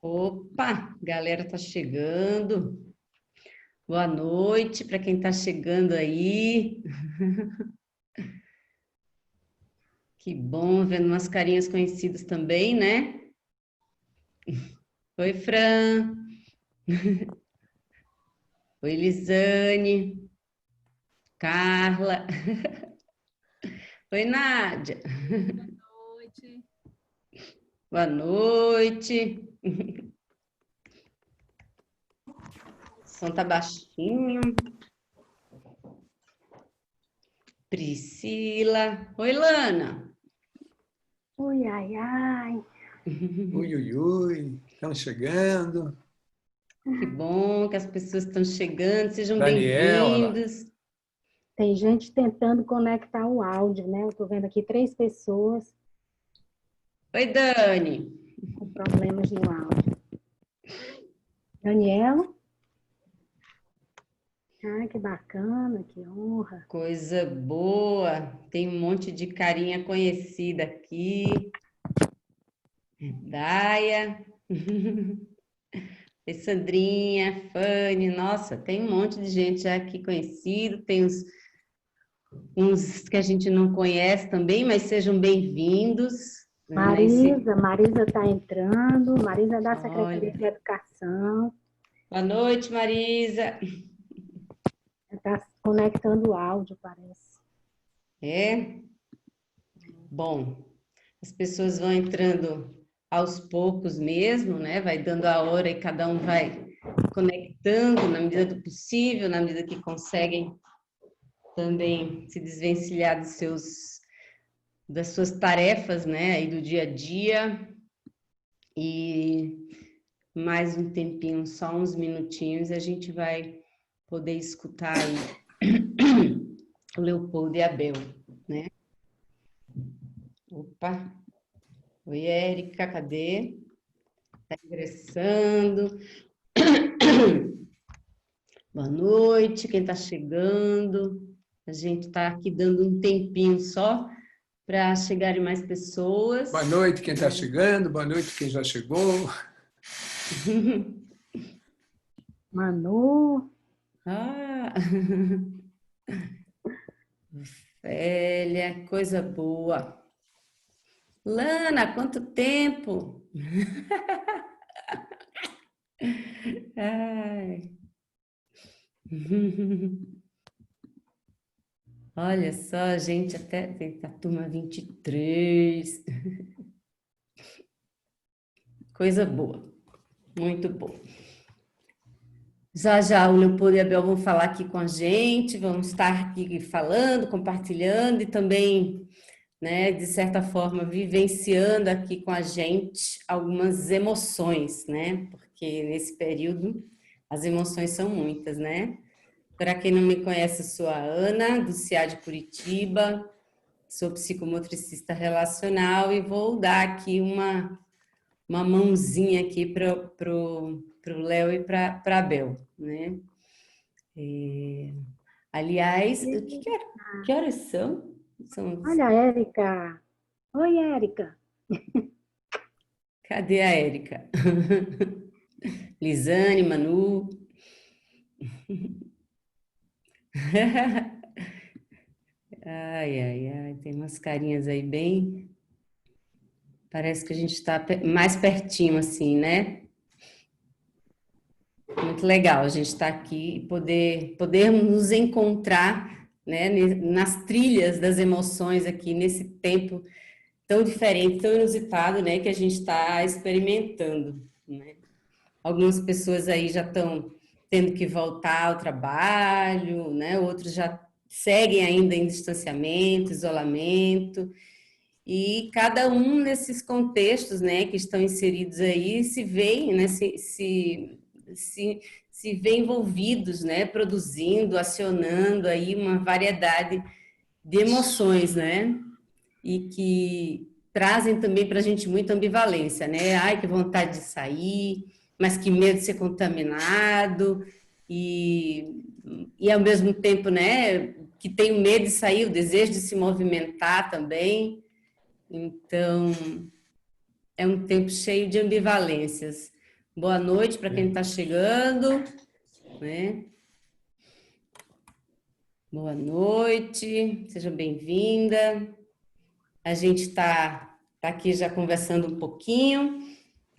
Opa, galera tá chegando. Boa noite para quem tá chegando aí. Que bom, vendo umas carinhas conhecidas também, né? Oi, Fran. Oi, Lisane. Carla. Oi, Nádia. Boa noite. Boa noite. O som tá baixinho. Priscila. Oi, Lana. Ui, ai, ai. Ui, ui, ui, estamos chegando. Que bom que as pessoas estão chegando, sejam Daniela. bem-vindos. Tem gente tentando conectar o áudio, né? Eu tô vendo aqui 3 pessoas Oi, Dani. com problemas no áudio. Daniela? Ai, que bacana, que honra. Coisa boa. Tem um monte de carinha conhecida aqui. Daia. Oi, Sandrinha, Fanny. Nossa, tem um monte de gente já aqui conhecido. Tem uns que a gente não conhece também, mas sejam bem-vindos. Marisa está entrando. Marisa é da Secretaria Olha. de Educação. Boa noite, Marisa. Está conectando o áudio, parece. É? Bom, as pessoas vão entrando aos poucos mesmo, né? Vai dando a hora e cada um vai conectando na medida do possível, na medida que conseguem também se desvencilhar das suas tarefas, né? Aí do dia a dia. E mais um tempinho, só uns minutinhos, a gente vai poder escutar aí o Leopoldo e a Bel, né? Opa! Oi, Érica, cadê? Está ingressando. Boa noite, quem está chegando. A gente está aqui dando um tempinho só para chegarem mais pessoas. Boa noite quem está chegando, boa noite quem já chegou. Manu. Ah! Velha, coisa boa. Lana, quanto tempo? Ai. Olha só, gente, até tem a turma 23. Coisa boa, muito bom. Já já o Leopoldo e a Bel vão falar aqui com a gente, vamos estar aqui falando, compartilhando e também, né, de certa forma, vivenciando aqui com a gente algumas emoções, né? Porque nesse período as emoções são muitas, né? Para quem não me conhece, eu sou a Ana, do CIA de Curitiba, sou psicomotricista relacional e vou dar aqui uma mãozinha aqui para o Léo e para a Bel, né? Aliás, que horas são? Olha a Érica. Oi, Érica. Cadê a Érica? Lisane, Manu. Ai, ai, ai, tem umas carinhas aí bem... Parece que a gente está mais pertinho, assim, né? Muito legal a gente estar aqui e podermos nos encontrar, né, nas trilhas das emoções aqui, nesse tempo tão diferente, tão inusitado, né, que a gente está experimentando, né? Algumas pessoas aí já estão tendo que voltar ao trabalho, né? Outros já seguem ainda em distanciamento, isolamento, e cada um nesses contextos, né, que estão inseridos aí, se veem, né, se vê envolvidos, né, produzindo, acionando aí uma variedade de emoções, né, e que trazem também para a gente muita ambivalência, né, ai, que vontade de sair, mas que medo de ser contaminado, e ao mesmo tempo, né, que tem o medo de sair, o desejo de se movimentar também. Então, é um tempo cheio de ambivalências. Boa noite para quem está chegando, né? Boa noite, seja bem-vinda. A gente está aqui já conversando um pouquinho,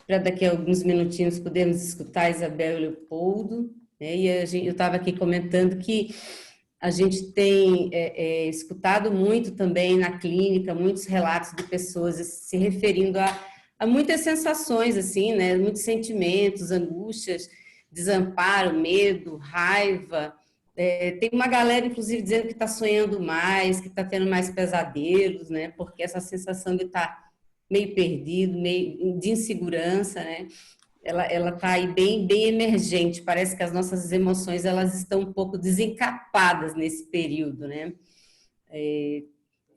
para daqui a alguns minutinhos podermos escutar a Isabel e o Leopoldo, né? E eu estava aqui comentando que a gente tem escutado muito também na clínica, muitos relatos de pessoas se referindo a muitas sensações, assim, né? Muitos sentimentos, angústias, desamparo, medo, raiva. Tem uma galera, inclusive, dizendo que está sonhando mais, que está tendo mais pesadelos, né? Porque essa sensação de estar meio perdido, meio de insegurança, né? Ela está aí bem emergente. Parece que as nossas emoções elas estão um pouco desencapadas nesse período, né?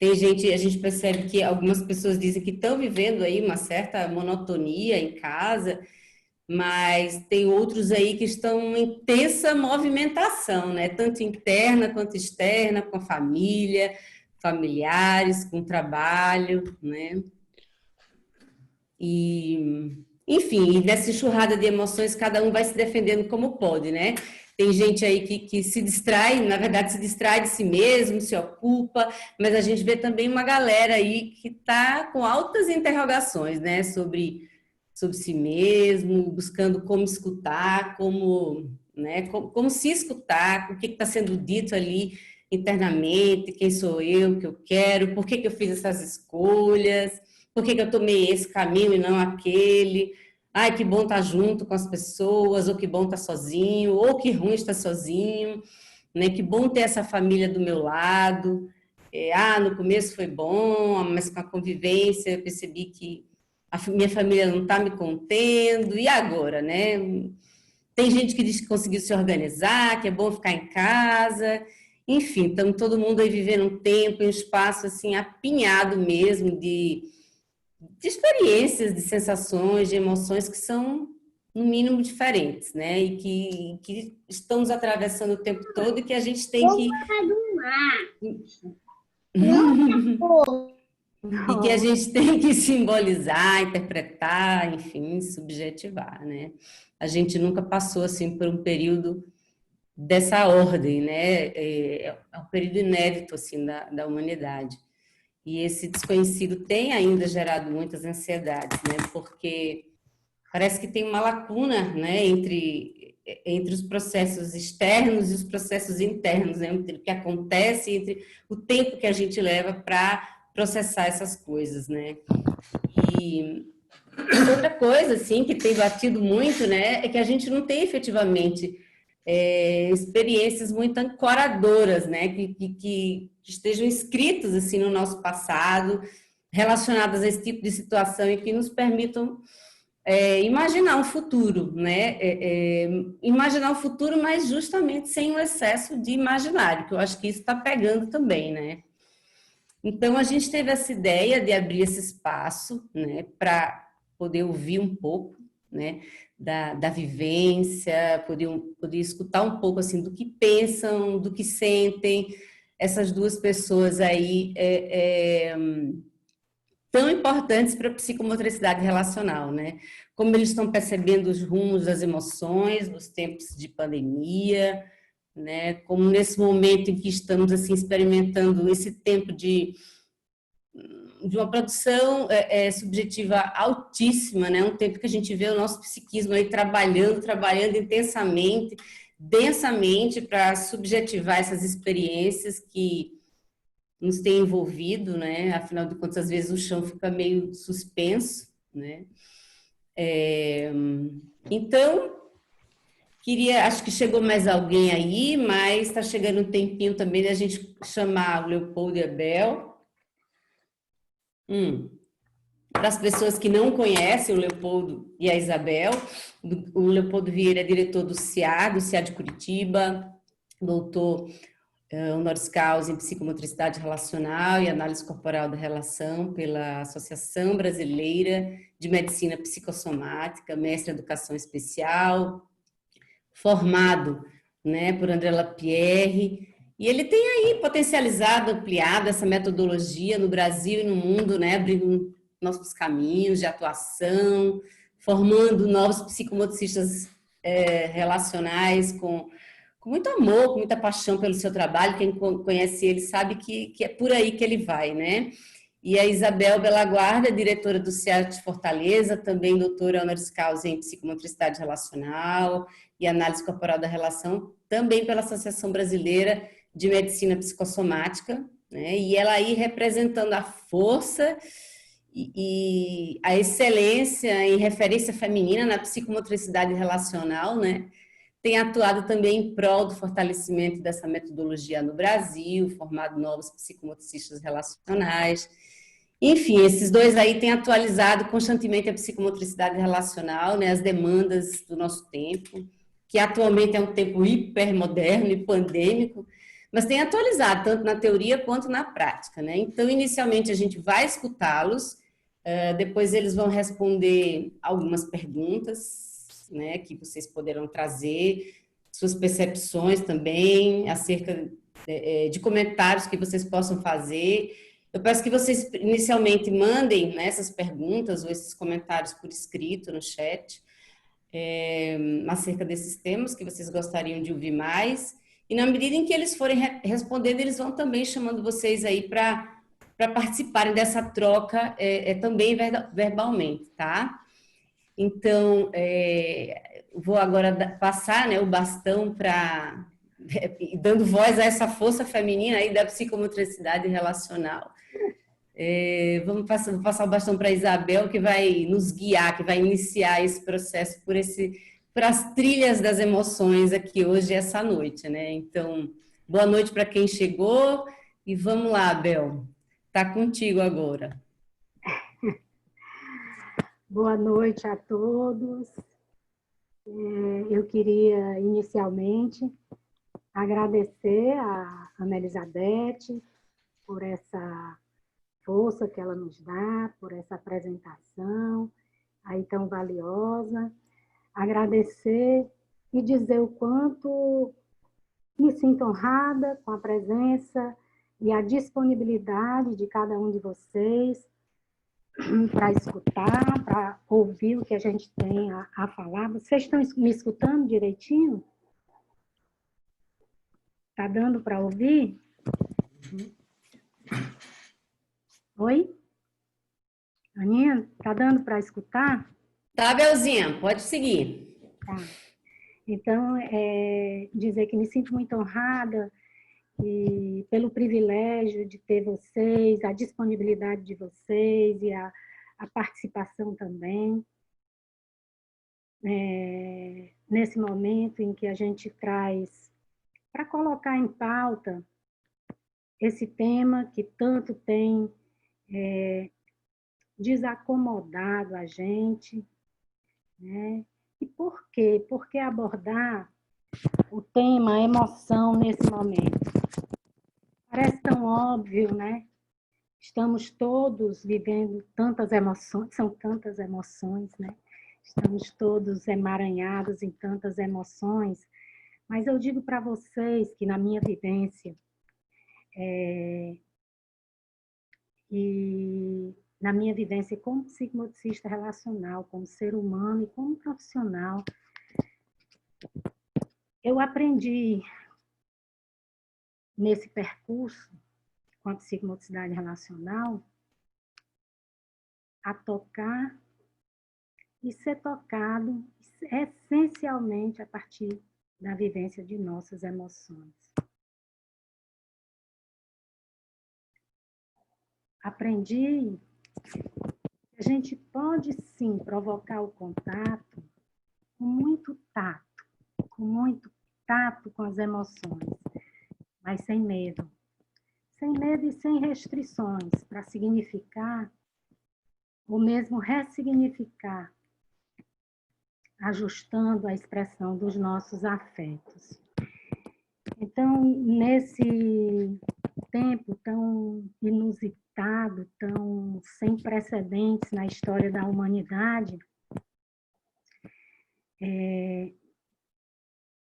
Tem gente, a gente percebe que algumas pessoas dizem que estão vivendo aí uma certa monotonia em casa, mas tem outros aí que estão em intensa movimentação, né? Tanto interna quanto externa, com a família, familiares, com trabalho, né? Enfim, nessa enxurrada de emoções, cada um vai se defendendo como pode, né? Tem gente aí que se distrai, na verdade se distrai de si mesmo, se ocupa, mas a gente vê também uma galera aí que está com altas interrogações, né? Sobre si mesmo, buscando como escutar, como se escutar, o que está sendo dito ali internamente, quem sou eu, o que eu quero, por que eu fiz essas escolhas, por que eu tomei esse caminho e não aquele. Ai, que bom estar junto com as pessoas, ou que bom estar sozinho, ou que ruim estar sozinho, né? Que bom ter essa família do meu lado. No começo foi bom, mas com a convivência eu percebi que a minha família não está me contendo, e agora, né? Tem gente que diz que conseguiu se organizar, que é bom ficar em casa, enfim, estamos todo mundo aí vivendo um tempo, um espaço assim, apinhado mesmo de experiências, de sensações, de emoções que são, no mínimo, diferentes, né? E que estão nos atravessando o tempo todo e que a gente tem que... E que a gente tem que simbolizar, interpretar, enfim, subjetivar, né? A gente nunca passou, assim, por um período dessa ordem, né? É um período inédito, assim, da humanidade. E esse desconhecido tem ainda gerado muitas ansiedades, né? Porque parece que tem uma lacuna, né? Entre os processos externos e os processos internos, né? Entre o que acontece, entre o tempo que a gente leva para processar essas coisas, né? E outra coisa, assim, que tem batido muito, né? É que a gente não tem efetivamente experiências muito ancoradoras, né? Que estejam escritas assim no nosso passado, relacionadas a esse tipo de situação e que nos permitam imaginar um futuro, né? Imaginar um futuro, mas justamente sem o excesso de imaginário, que eu acho que isso está pegando também, né? Então a gente teve essa ideia de abrir esse espaço, né? Para poder ouvir um pouco, né? Da vivência, poder escutar um pouco assim do que pensam, do que sentem essas duas pessoas aí tão importantes para a psicomotricidade relacional, né? Como eles estão percebendo os rumos das emoções nos tempos de pandemia, né? Como nesse momento em que estamos assim experimentando esse tempo de uma produção subjetiva altíssima, né? Um tempo que a gente vê o nosso psiquismo aí trabalhando intensamente, densamente para subjetivar essas experiências que nos têm envolvido, né? Afinal de contas, às vezes o chão fica meio suspenso, né? Então, acho que chegou mais alguém aí, mas está chegando um tempinho também da gente chamar o Leopoldo e a Bel. Para as pessoas que não conhecem o Leopoldo e a Isabel, o Leopoldo Vieira é diretor do CIA de Curitiba, doutor honoris causa em psicomotricidade relacional e análise corporal da relação pela Associação Brasileira de Medicina Psicossomática, mestre em educação especial, formado, né, por André Lapierre. E ele tem aí potencializado, ampliado essa metodologia no Brasil e no mundo, né, abrindo novos caminhos de atuação, formando novos psicomotricistas relacionais com muito amor, com muita paixão pelo seu trabalho. Quem conhece ele sabe que é por aí que ele vai, né? E a Isabel Belaguarda, diretora do CEAT de Fortaleza, também doutora honoris causa em psicomotricidade relacional e análise corporal da relação, também pela Associação Brasileira de Medicina Psicossomática, né? E ela aí representando a força e a excelência em referência feminina na psicomotricidade relacional, né? Tem atuado também em prol do fortalecimento dessa metodologia no Brasil, formado novos psicomotricistas relacionais. Enfim, esses dois aí têm atualizado constantemente a psicomotricidade relacional, né, as demandas do nosso tempo, que atualmente é um tempo hipermoderno e pandêmico, mas tem atualizado tanto na teoria quanto na prática, né? Então, inicialmente, a gente vai escutá-los, depois eles vão responder algumas perguntas, né, que vocês poderão trazer, suas percepções também, acerca de comentários que vocês possam fazer. Eu peço que vocês inicialmente mandem, né, essas perguntas ou esses comentários por escrito no chat, acerca desses temas que vocês gostariam de ouvir mais. E na medida em que eles forem respondendo, eles vão também chamando vocês aí para participarem dessa troca também verbalmente, tá? Então, vou agora passar, né, o bastão para... dando voz a essa força feminina aí da psicomotricidade relacional. Vou passar o bastão para a Isabel, que vai nos guiar, que vai iniciar esse processo por as trilhas das emoções aqui hoje, essa noite, né? Então, boa noite para quem chegou e vamos lá, Abel. Tá contigo agora. Boa noite a todos. Eu queria, inicialmente, agradecer a Ana Elizabeth por essa força que ela nos dá, por essa apresentação aí tão valiosa. Agradecer e dizer o quanto me sinto honrada com a presença e a disponibilidade de cada um de vocês para escutar, para ouvir o que a gente tem a falar. Vocês estão me escutando direitinho? Está dando para ouvir? Oi? Aninha, está dando para escutar? Tá, Belzinha, pode seguir. Tá. Então, dizer que me sinto muito honrada e pelo privilégio de ter vocês, a disponibilidade de vocês e a participação também. Nesse momento em que a gente traz para colocar em pauta esse tema que tanto tem desacomodado a gente, né? E por quê? Por que abordar o tema emoção nesse momento? Parece tão óbvio, né? Estamos todos vivendo tantas emoções, são tantas emoções, né? Estamos todos emaranhados em tantas emoções, mas eu digo para vocês que na minha vivência, e na minha vivência como psicomotricista relacional, como ser humano e como profissional, eu aprendi nesse percurso com a psicomotricidade relacional a tocar e ser tocado essencialmente a partir da vivência de nossas emoções. Aprendi que a gente pode sim provocar o contato com muito tato com as emoções, mas sem medo. Sem medo e sem restrições, para significar ou mesmo ressignificar, ajustando a expressão dos nossos afetos. Então, nesse tempo tão inusitado, tão sem precedentes na história da humanidade,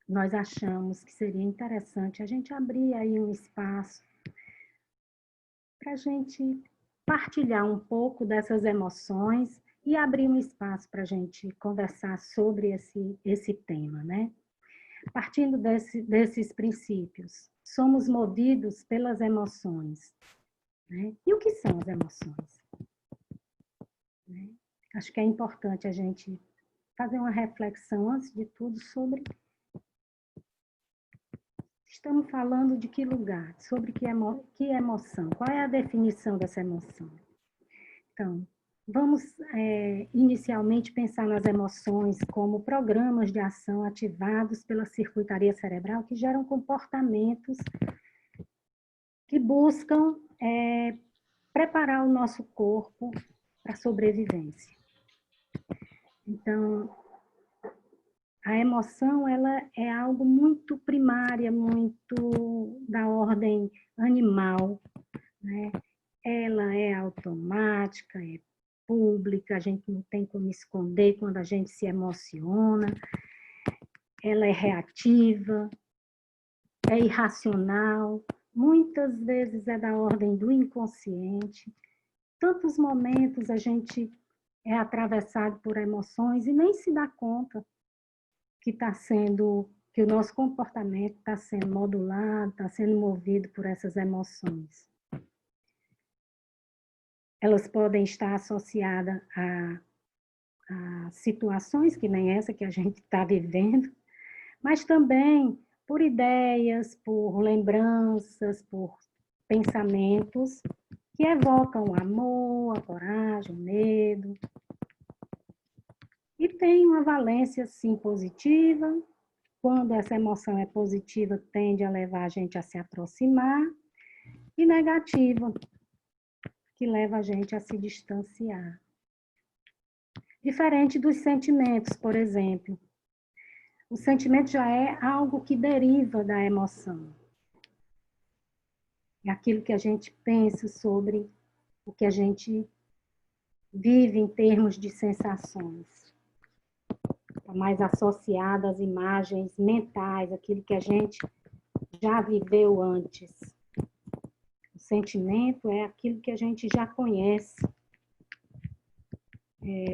nós achamos que seria interessante a gente abrir aí um espaço para a gente partilhar um pouco dessas emoções e abrir um espaço para a gente conversar sobre esse tema, né? Partindo desses princípios, somos movidos pelas emoções, né? E o que são as emoções? Né? Acho que é importante a gente fazer uma reflexão, antes de tudo, sobre estamos falando de que lugar, sobre que emoção, qual é a definição dessa emoção. Então, vamos inicialmente pensar nas emoções como programas de ação ativados pela circuitaria cerebral que geram comportamentos que buscam preparar o nosso corpo para a sobrevivência. Então, a emoção ela é algo muito primária, muito da ordem animal, né? Ela é automática, é pública, a gente não tem como esconder quando a gente se emociona, ela é reativa, é irracional, muitas vezes é da ordem do inconsciente. Tantos momentos a gente é atravessado por emoções e nem se dá conta que o nosso comportamento está sendo modulado, está sendo movido por essas emoções. Elas podem estar associadas a situações que nem essa que a gente está vivendo, mas também por ideias, por lembranças, por pensamentos que evocam o amor, a coragem, o medo. E tem uma valência, sim, positiva. Quando essa emoção é positiva, tende a levar a gente a se aproximar, e negativa, que leva a gente a se distanciar. Diferente dos sentimentos, por exemplo. O sentimento já é algo que deriva da emoção. É aquilo que a gente pensa sobre o que a gente vive em termos de sensações. Está mais associado às imagens mentais, aquilo que a gente já viveu antes. O sentimento é aquilo que a gente já conhece,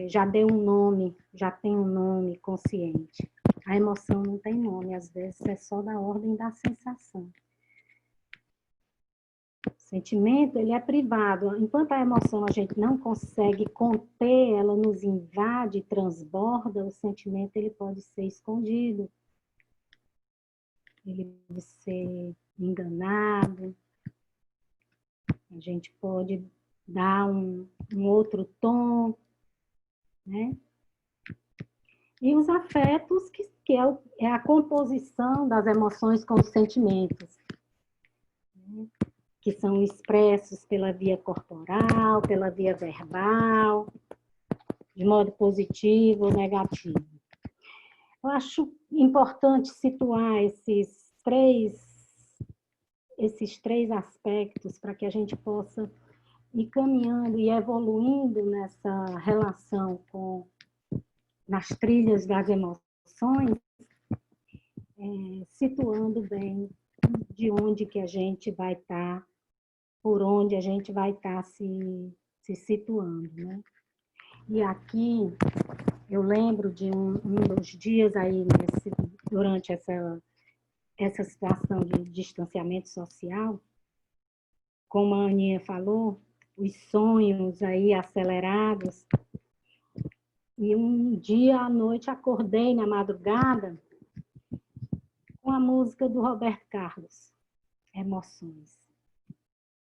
já deu um nome, já tem um nome consciente. A emoção não tem nome, às vezes é só da ordem da sensação. O sentimento, ele é privado. Enquanto a emoção a gente não consegue conter, ela nos invade, transborda, o sentimento ele pode ser escondido. Ele pode ser enganado. A gente pode dar um outro tom, né? E os afetos, que é a composição das emoções com os sentimentos, né? Que são expressos pela via corporal, pela via verbal, de modo positivo ou negativo. Eu acho importante situar esses três aspectos para que a gente possa ir caminhando e evoluindo nessa relação nas trilhas das emoções, situando bem de onde que a gente vai estar, por onde a gente vai estar se situando, né? E aqui, eu lembro de um dos dias aí, durante essa situação de distanciamento social, como a Aninha falou, os sonhos aí acelerados. E um dia à noite acordei na madrugada com a música do Roberto Carlos, Emoções.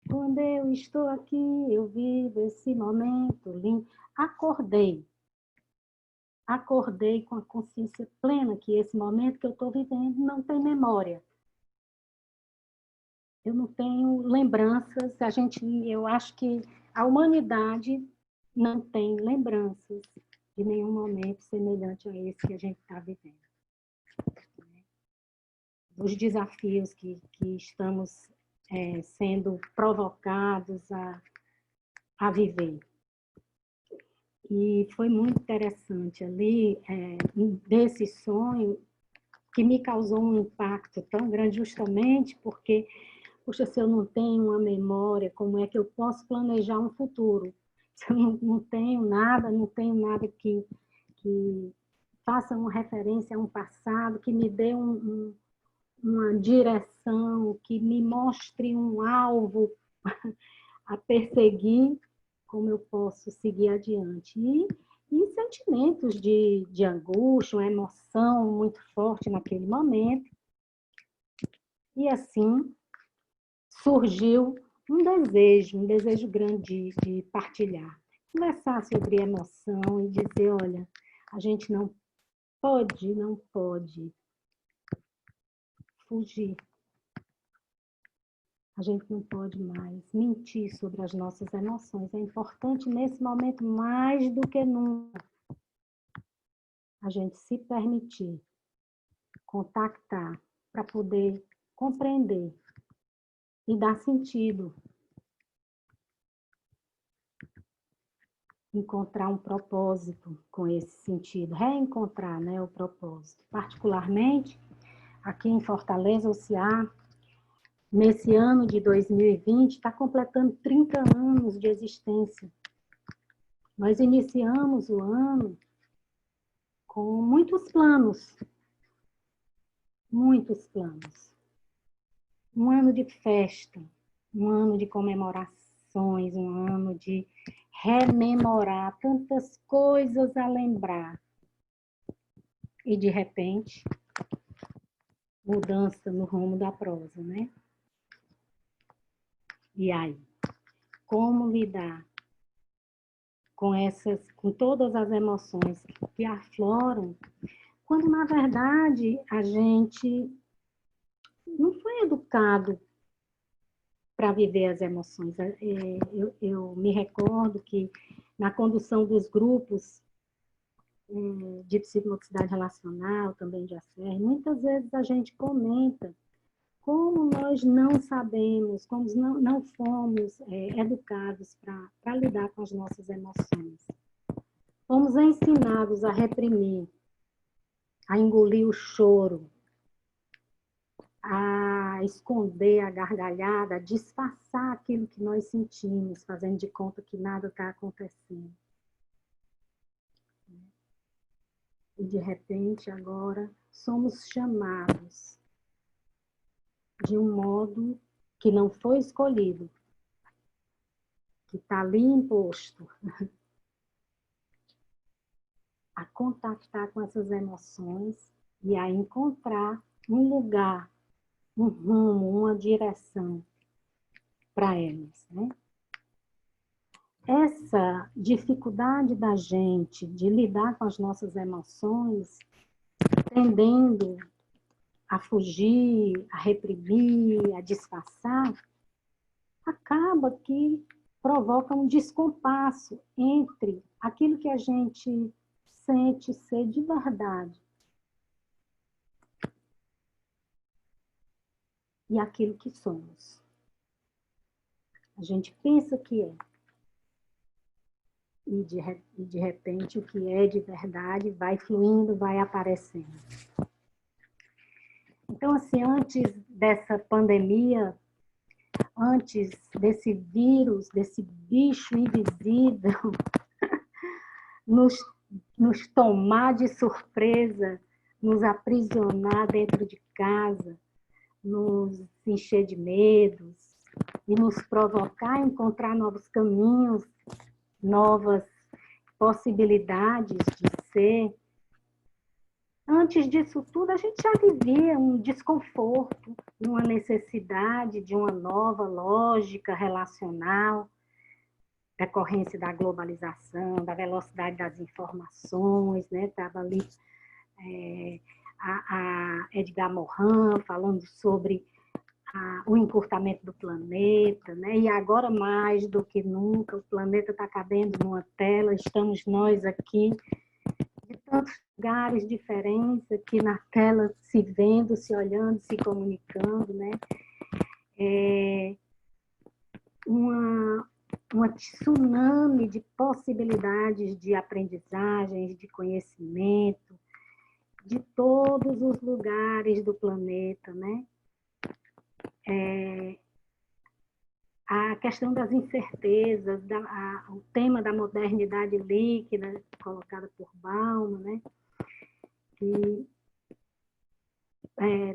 Quando eu estou aqui, eu vivo esse momento lindo. Acordei com a consciência plena que esse momento que eu estou vivendo não tem memória. Eu não tenho lembranças. Eu acho que a humanidade não tem lembranças de nenhum momento semelhante a esse que a gente está vivendo. Os desafios que estamos sendo provocados a viver. E foi muito interessante ali, desse sonho, que me causou um impacto tão grande, justamente porque, poxa, se eu não tenho uma memória, como é que eu posso planejar um futuro? Eu não tenho nada, que faça uma referência a um passado, que me dê uma direção, que me mostre um alvo a perseguir, como eu posso seguir adiante. E sentimentos de angústia, uma emoção muito forte naquele momento. E assim surgiu um desejo grande de partilhar. Conversar sobre emoção e dizer, olha, a gente não pode fugir. A gente não pode mais mentir sobre as nossas emoções. É importante, nesse momento, mais do que nunca, a gente se permitir contactar para poder compreender e dar sentido. Encontrar um propósito com esse sentido. Reencontrar, né, o propósito. Particularmente, aqui em Fortaleza, o CEA, nesse ano de 2020, está completando 30 anos de existência. Nós iniciamos o ano com muitos planos. Muitos planos. Um ano de festa, um ano de comemorações, um ano de rememorar tantas coisas a lembrar. E, de repente, mudança no rumo da prosa, né? E aí, como lidar com todas as emoções que afloram, quando, na verdade, a gente não foi educado para viver as emoções. Eu me recordo que, na condução dos grupos de psicomotricidade relacional, também de ACR, muitas vezes a gente comenta como nós não sabemos, como não fomos educados para lidar com as nossas emoções. Fomos ensinados a reprimir, a engolir o choro, a esconder a gargalhada, a disfarçar aquilo que nós sentimos, fazendo de conta que nada está acontecendo. E, de repente, agora, somos chamados de um modo que não foi escolhido, que está ali imposto, a contactar com essas emoções e a encontrar um lugar, um rumo, uma direção para elas, né? Essa dificuldade da gente de lidar com as nossas emoções, tendendo a fugir, a reprimir, a disfarçar, acaba que provoca um descompasso entre aquilo que a gente sente ser de verdade e aquilo que somos. A gente pensa que é. E de repente o que é de verdade vai fluindo, vai aparecendo. Então, assim, antes dessa pandemia, antes desse vírus, desse bicho invisível nos tomar de surpresa, nos aprisionar dentro de casa, nos encher de medos e nos provocar a encontrar novos caminhos, novas possibilidades de ser. Antes disso tudo, a gente já vivia um desconforto, uma necessidade de uma nova lógica relacional, decorrência da globalização, da velocidade das informações, né? Estava ali a Edgar Morin falando sobre o encurtamento do planeta, né? E agora mais do que nunca, o planeta está cabendo numa tela, estamos nós aqui, de tantos lugares diferentes, aqui na tela, se vendo, se olhando, se comunicando, né? Uma tsunami de possibilidades de aprendizagens, de conhecimento, de todos os lugares do planeta, né? a questão das incertezas, o tema da modernidade líquida, colocada por Bauman, né? Que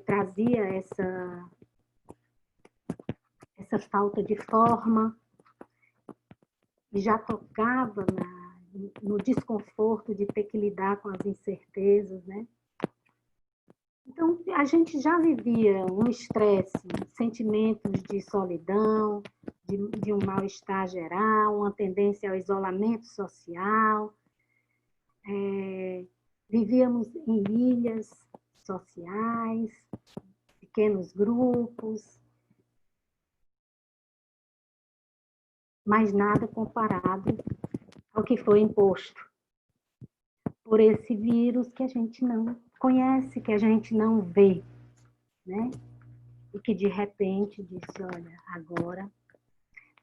trazia essa falta de forma e já tocava no desconforto de ter que lidar com as incertezas, né? Então, a gente já vivia um estresse, sentimentos de solidão, de um mal-estar geral, uma tendência ao isolamento social. Vivíamos em ilhas sociais, pequenos grupos, mas nada comparado ao que foi imposto por esse vírus que a gente não conhece, que a gente não vê, né? E que de repente disse, olha, agora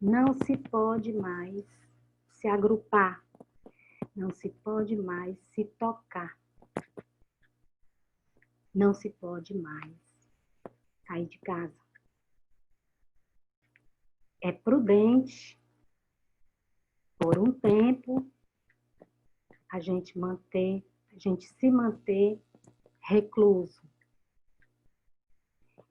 não se pode mais se agrupar, não se pode mais se tocar, não se pode mais sair de casa. É prudente, por um tempo, a gente se manter recluso.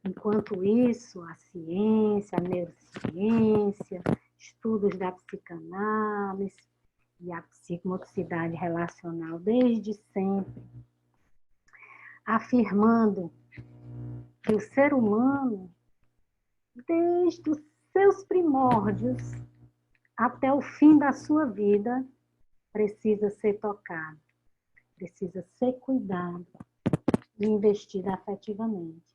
Enquanto isso, a ciência, a neurociência, estudos da psicanálise e a psicomotricidade relacional desde sempre, afirmando que o ser humano, desde os seus primórdios até o fim da sua vida, precisa ser tocado, precisa ser cuidado e investido afetivamente.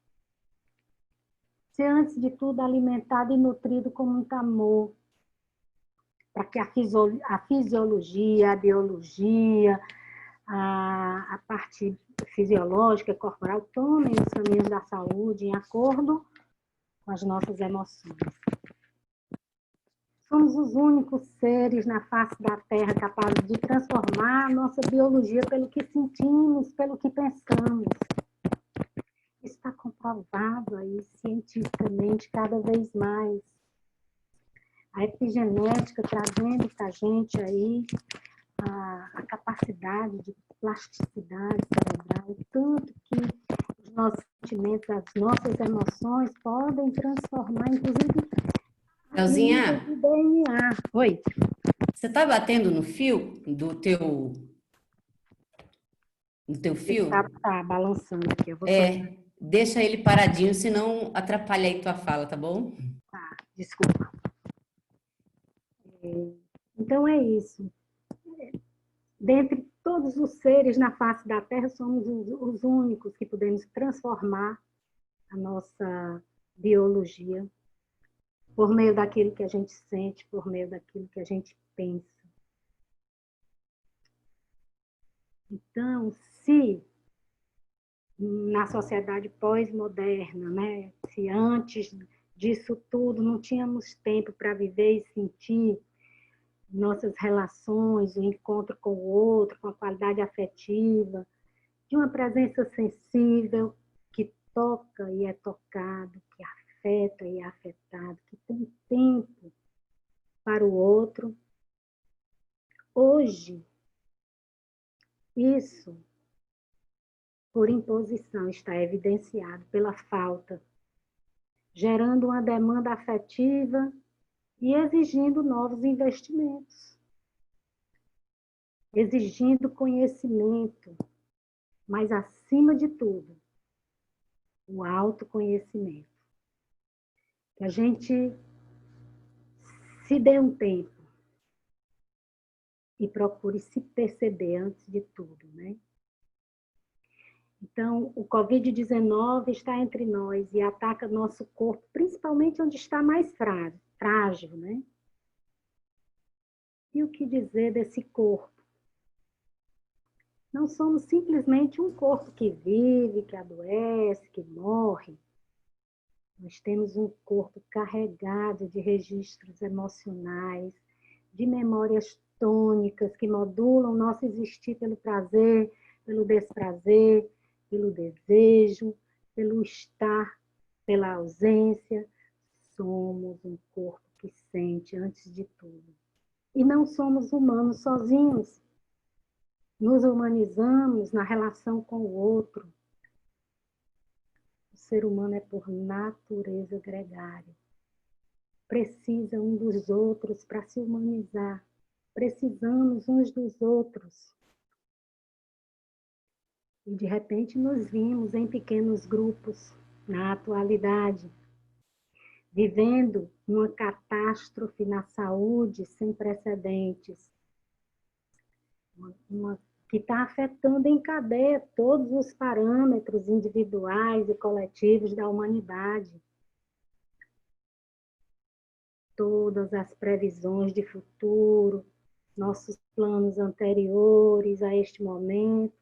Ser, antes de tudo, alimentado e nutrido com muito amor, para que a fisiologia, a biologia, a parte fisiológica, corporal, tomem os caminhos da saúde em acordo com as nossas emoções. Somos os únicos seres na face da Terra capazes de transformar a nossa biologia pelo que sentimos, pelo que pensamos. Está comprovado aí cientificamente cada vez mais. A epigenética trazendo para a gente aí a capacidade de plasticidade cerebral, tanto que os nossos sentimentos, as nossas emoções podem transformar, inclusive, Elzinha, o DNA. Oi. você está batendo no fio do teu fio? Tá balançando aqui. Eu vou soltar. Deixa ele paradinho, senão atrapalha aí tua fala, tá bom? Tá, desculpa. Então é isso. Dentre todos os seres na face da Terra, somos os únicos que podemos transformar a nossa biologia por meio daquilo que a gente sente, por meio daquilo que a gente pensa. Então, se na sociedade pós-moderna, né, se antes disso tudo não tínhamos tempo para viver e sentir nossas relações, o encontro com o outro, com a qualidade afetiva, de uma presença sensível, que toca e é tocado, que afeta e é afetado, que tem tempo para o outro. Hoje, isso, por imposição, está evidenciado pela falta, gerando uma demanda afetiva e exigindo novos investimentos, exigindo conhecimento, mas, acima de tudo, o autoconhecimento. Que a gente se dê um tempo e procure se perceber antes de tudo, né? Então, o Covid-19 está entre nós e ataca nosso corpo, principalmente onde está mais frágil, né? E o que dizer desse corpo? Não somos simplesmente um corpo que vive, que adoece, que morre. Nós temos um corpo carregado de registros emocionais, de memórias tônicas que modulam nosso existir pelo prazer, pelo desprazer, pelo desejo, pelo estar, pela ausência. Somos um corpo que sente antes de tudo. E não somos humanos sozinhos. Nos humanizamos na relação com o outro. O ser humano é por natureza gregário. Precisa um dos outros para se humanizar. Precisamos uns dos outros. E de repente nos vimos em pequenos grupos, na atualidade, vivendo uma catástrofe na saúde sem precedentes, que está afetando em cadeia todos os parâmetros individuais e coletivos da humanidade. Todas as previsões de futuro, nossos planos anteriores a este momento,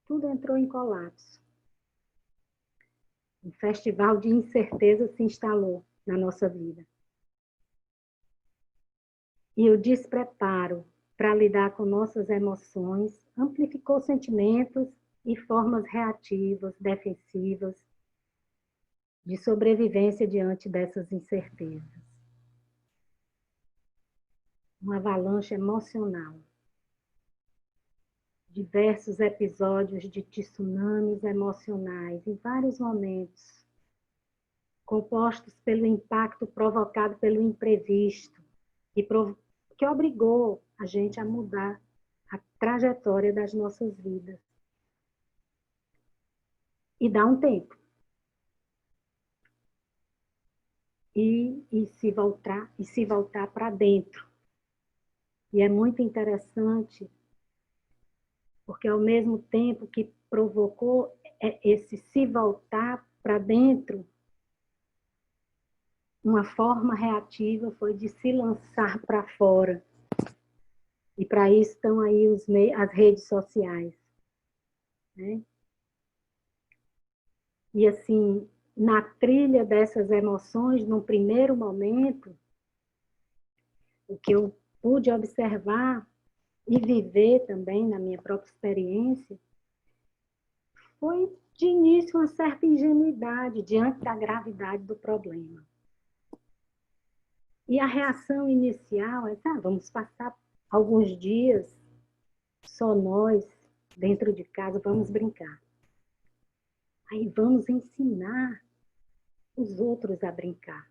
tudo entrou em colapso. Um festival de incerteza se instalou na nossa vida. E o despreparo para lidar com nossas emoções amplificou sentimentos e formas reativas, defensivas, de sobrevivência diante dessas incertezas. Uma avalanche emocional. Diversos episódios de tsunamis emocionais em vários momentos, compostos pelo impacto provocado pelo imprevisto, que obrigou a gente a mudar a trajetória das nossas vidas. E dá um tempo. E se voltar para dentro. E é muito interessante, porque ao mesmo tempo que provocou esse se voltar para dentro, uma forma reativa foi de se lançar para fora. E para isso estão aí as redes sociais. Né? E assim, na trilha dessas emoções, num primeiro momento, o que eu pude observar e viver também na minha própria experiência, foi de início uma certa ingenuidade diante da gravidade do problema. E a reação inicial é, vamos passar alguns dias só nós, dentro de casa, vamos brincar. Aí vamos ensinar os outros a brincar,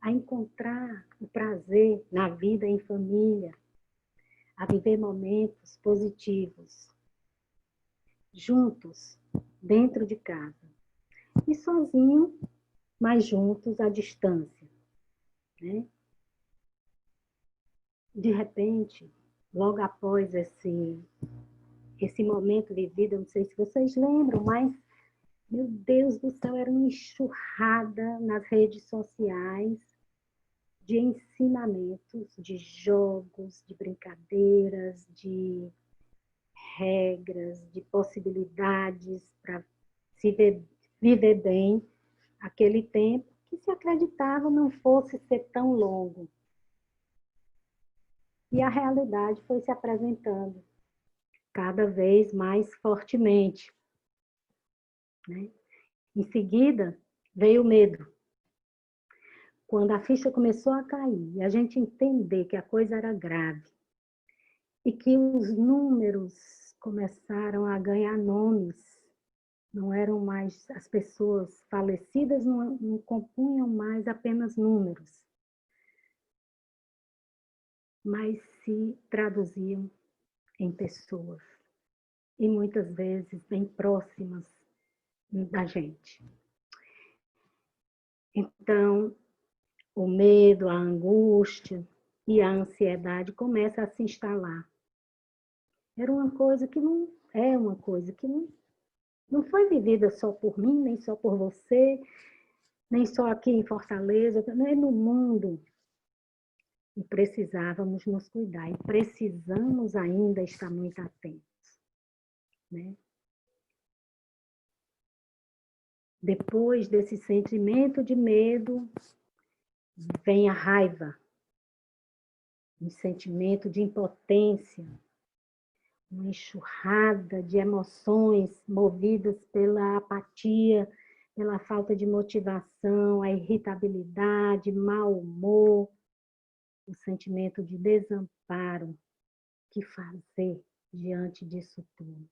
a encontrar o prazer na vida em família, a viver momentos positivos, juntos, dentro de casa. E sozinho, mas juntos à distância. Né? De repente, logo após esse momento vivido, eu não sei se vocês lembram, mas, meu Deus do céu, era uma enxurrada nas redes sociais de ensinamentos, de jogos, de brincadeiras, de regras, de possibilidades para se viver bem aquele tempo que se acreditava não fosse ser tão longo. E a realidade foi se apresentando cada vez mais fortemente. Né? Em seguida, veio o medo. Quando a ficha começou a cair e a gente entender que a coisa era grave e que os números começaram a ganhar nomes, não eram mais, as pessoas falecidas não compunham mais apenas números, mas se traduziam em pessoas, e muitas vezes bem próximas da gente. Então, o medo, a angústia e a ansiedade começam a se instalar. Era uma coisa que não é uma coisa que não foi vivida só por mim, nem só por você, nem só aqui em Fortaleza, nem no mundo. E precisávamos nos cuidar, e precisamos ainda estar muito atentos. Né? Depois desse sentimento de medo, vem a raiva, um sentimento de impotência, uma enxurrada de emoções movidas pela apatia, pela falta de motivação, a irritabilidade, mau humor, o sentimento de desamparo. O que fazer diante disso tudo?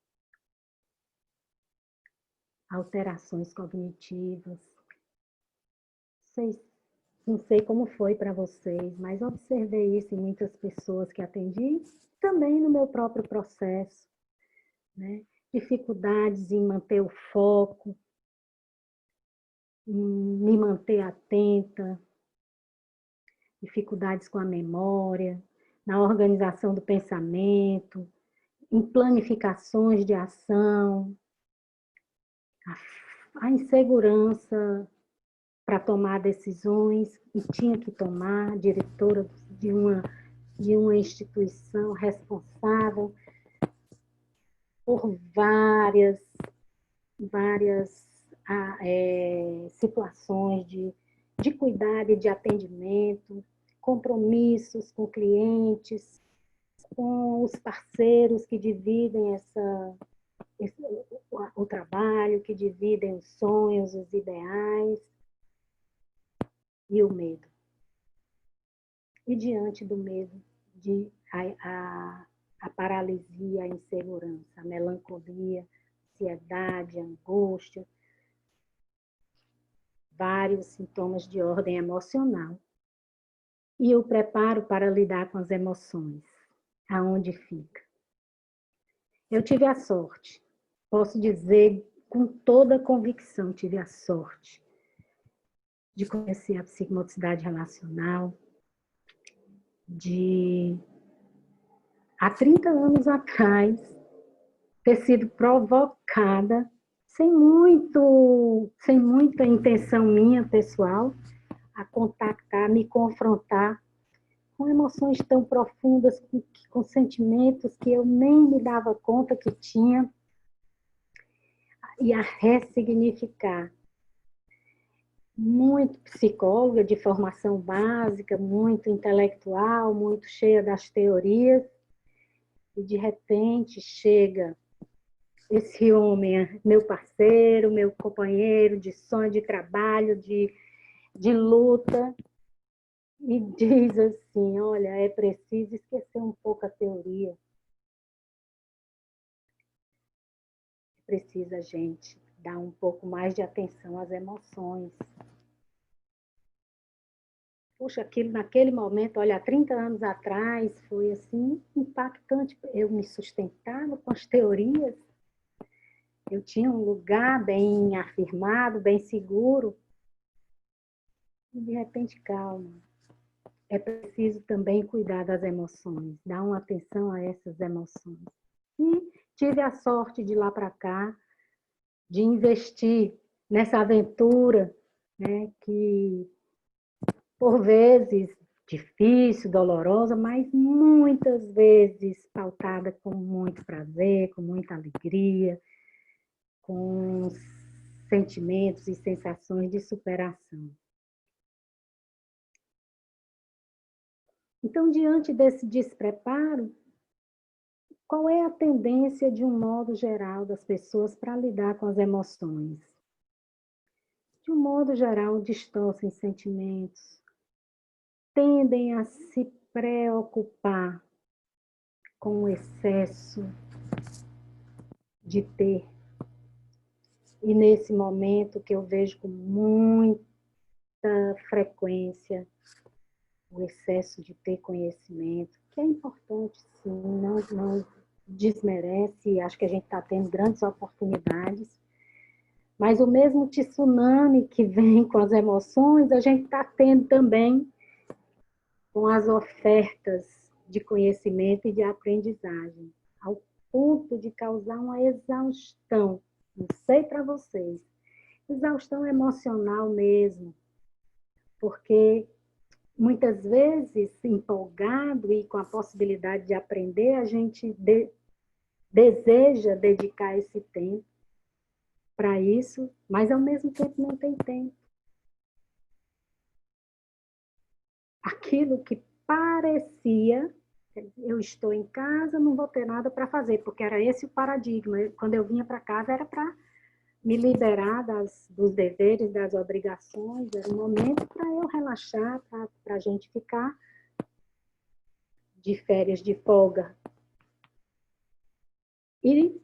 Alterações cognitivas. Não sei como foi para vocês, mas observei isso em muitas pessoas que atendi, também no meu próprio processo, né? Dificuldades em manter o foco, em me manter atenta, dificuldades com a memória, na organização do pensamento, em planificações de ação, a insegurança para tomar decisões, e tinha que tomar, diretora de uma instituição responsável por várias situações de cuidado e de atendimento, compromissos com clientes, com os parceiros que dividem o trabalho, que dividem os sonhos, os ideais, e o medo. E diante do medo, a paralisia, a insegurança, a melancolia, a ansiedade, a angústia, vários sintomas de ordem emocional. E o preparo para lidar com as emoções, aonde fica? Eu tive a sorte, posso dizer com toda convicção, tive a sorte de conhecer a psicomotricidade relacional, de, há 30 anos atrás, ter sido provocada, sem muita intenção minha, pessoal, a contactar, me confrontar com emoções tão profundas, com sentimentos que eu nem me dava conta que tinha, e a ressignificar. Muito psicóloga de formação básica, muito intelectual, muito cheia das teorias, e de repente chega esse homem, meu parceiro, meu companheiro de sonho, de trabalho, de luta, e diz assim, olha, é preciso esquecer um pouco a teoria. Precisa a gente dar um pouco mais de atenção às emoções. Puxa, aquilo naquele momento, olha, há 30 anos atrás, foi assim, impactante. Eu me sustentava com as teorias, eu tinha um lugar bem afirmado, bem seguro, e de repente, calma. É preciso também cuidar das emoções, dar uma atenção a essas emoções. E tive a sorte de lá para cá, de investir nessa aventura, né, que por vezes difícil, dolorosa, mas muitas vezes pautada com muito prazer, com muita alegria, com sentimentos e sensações de superação. Então, diante desse despreparo, qual é a tendência, de um modo geral, das pessoas para lidar com as emoções? De um modo geral, distorcem sentimentos, tendem a se preocupar com o excesso de ter. E nesse momento que eu vejo com muita frequência o excesso de ter conhecimento, que é importante, sim, não desmerece, acho que a gente está tendo grandes oportunidades, mas o mesmo tsunami que vem com as emoções, a gente está tendo também com as ofertas de conhecimento e de aprendizagem, ao ponto de causar uma exaustão, não sei para vocês, exaustão emocional mesmo, porque muitas vezes, empolgado e com a possibilidade de aprender, a gente deseja dedicar esse tempo para isso, mas ao mesmo tempo não tem tempo. Aquilo que parecia, eu estou em casa, não vou ter nada para fazer, porque era esse o paradigma. Quando eu vinha para casa era para me liberar dos deveres, das obrigações, era um momento para eu relaxar, para a gente ficar de férias, de folga. E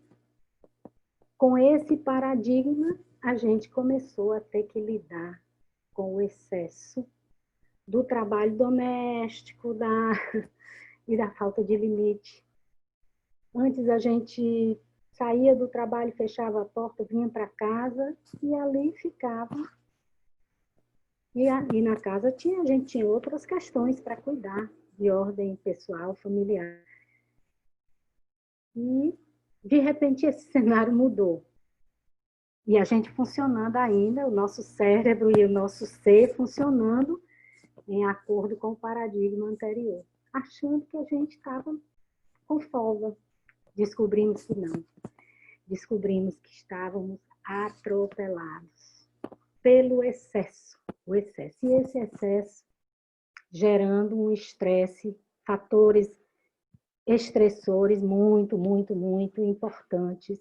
com esse paradigma, a gente começou a ter que lidar com o excesso do trabalho doméstico e da falta de limite. Antes a gente saía do trabalho, fechava a porta, vinha para casa e ali ficava. E na casa a gente tinha outras questões para cuidar, de ordem pessoal, familiar. E, de repente, esse cenário mudou. E a gente funcionando ainda, o nosso cérebro e o nosso ser funcionando em acordo com o paradigma anterior, achando que a gente estava com folga. Descobrimos que não. Descobrimos que estávamos atropelados pelo excesso. O excesso. E esse excesso gerando um estresse, fatores estressores muito, muito, muito importantes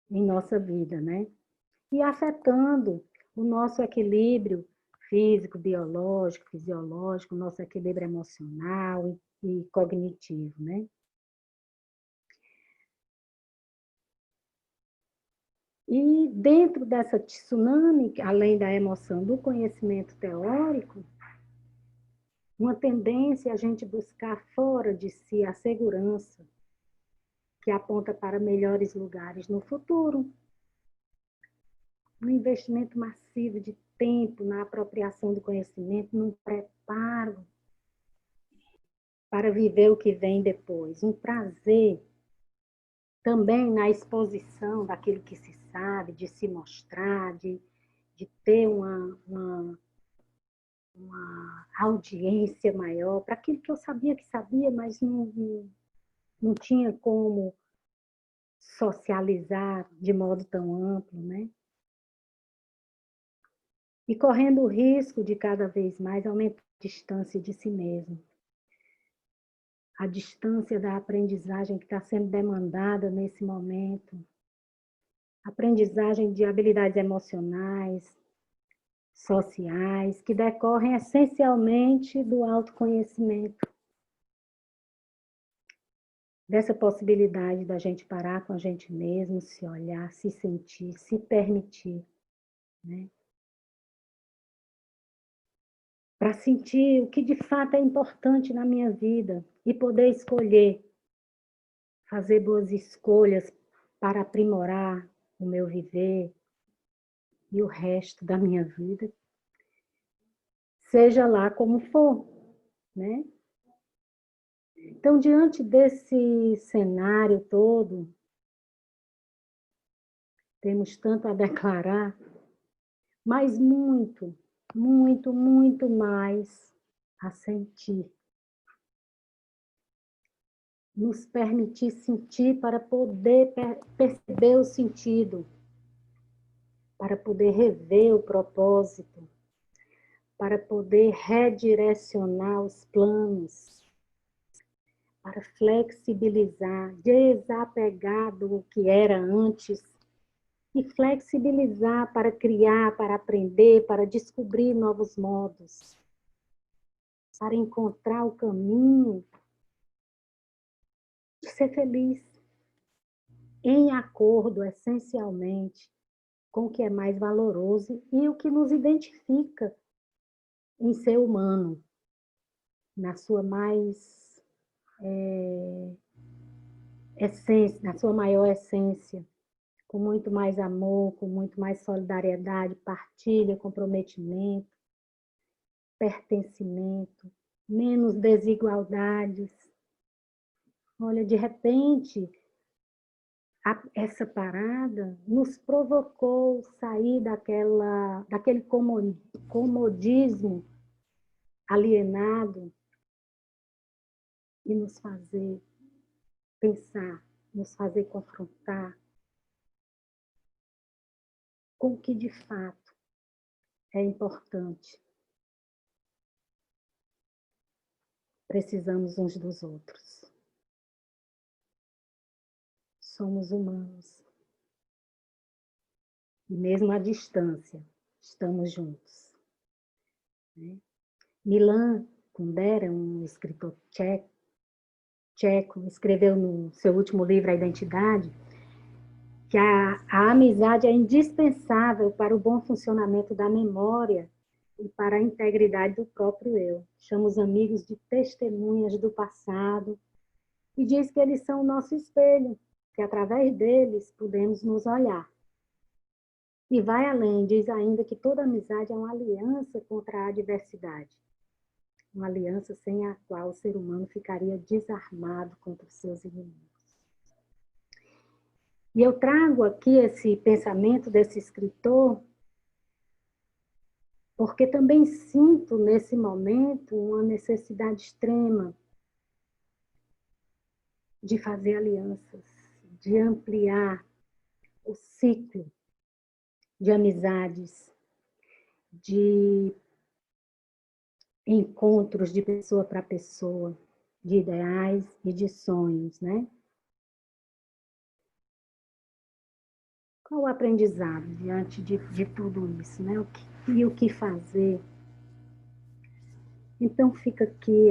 em nossa vida, né? E afetando o nosso equilíbrio físico, biológico, fisiológico, nosso equilíbrio emocional e cognitivo, né? E dentro dessa tsunami, além da emoção do conhecimento teórico, uma tendência é a gente buscar fora de si a segurança que aponta para melhores lugares no futuro. Um investimento massivo de tempo na apropriação do conhecimento, num preparo para viver o que vem depois. Um prazer também na exposição daquilo que se sabe, de se mostrar, de ter uma audiência maior para aquilo que eu sabia que sabia, mas não tinha como socializar de modo tão amplo, né? E correndo o risco de cada vez mais aumentar a distância de si mesmo. A distância da aprendizagem que está sendo demandada nesse momento. Aprendizagem de habilidades emocionais, sociais, que decorrem essencialmente do autoconhecimento. Dessa possibilidade da gente parar com a gente mesmo, se olhar, se sentir, se permitir, né? Para sentir o que de fato é importante na minha vida e poder escolher, fazer boas escolhas para aprimorar o meu viver e o resto da minha vida, seja lá como for, né? Então, diante desse cenário todo, temos tanto a declarar, mas muito, muito, muito mais a sentir. Nos permitir sentir para poder perceber o sentido, para poder rever o propósito, para poder redirecionar os planos, para flexibilizar, desapegar do que era antes e flexibilizar para criar, para aprender, para descobrir novos modos, para encontrar o caminho de ser feliz, em acordo essencialmente com o que é mais valoroso e o que nos identifica em ser humano, na sua mais essência, na sua maior essência, com muito mais amor, com muito mais solidariedade, partilha, comprometimento, pertencimento, menos desigualdades. Olha, de repente, essa parada nos provocou sair daquele comodismo alienado e nos fazer pensar, nos fazer confrontar com o que de fato é importante. Precisamos uns dos outros. Somos humanos. e mesmo à distância, estamos juntos. Né? Milan Kundera, um escritor tcheco, escreveu no seu último livro, A Identidade, que a amizade é indispensável para o bom funcionamento da memória e para a integridade do próprio eu. Chama os amigos de testemunhas do passado e diz que eles são o nosso espelho, que através deles podemos nos olhar. E vai além, diz ainda que toda amizade é uma aliança contra a adversidade. Uma aliança sem a qual o ser humano ficaria desarmado contra os seus inimigos. E eu trago aqui esse pensamento desse escritor, porque também sinto nesse momento uma necessidade extrema de fazer alianças, de ampliar o ciclo de amizades, de encontros de pessoa para pessoa, de ideais e de sonhos, né? Qual o aprendizado diante de tudo isso, né? O que fazer? Então fica aqui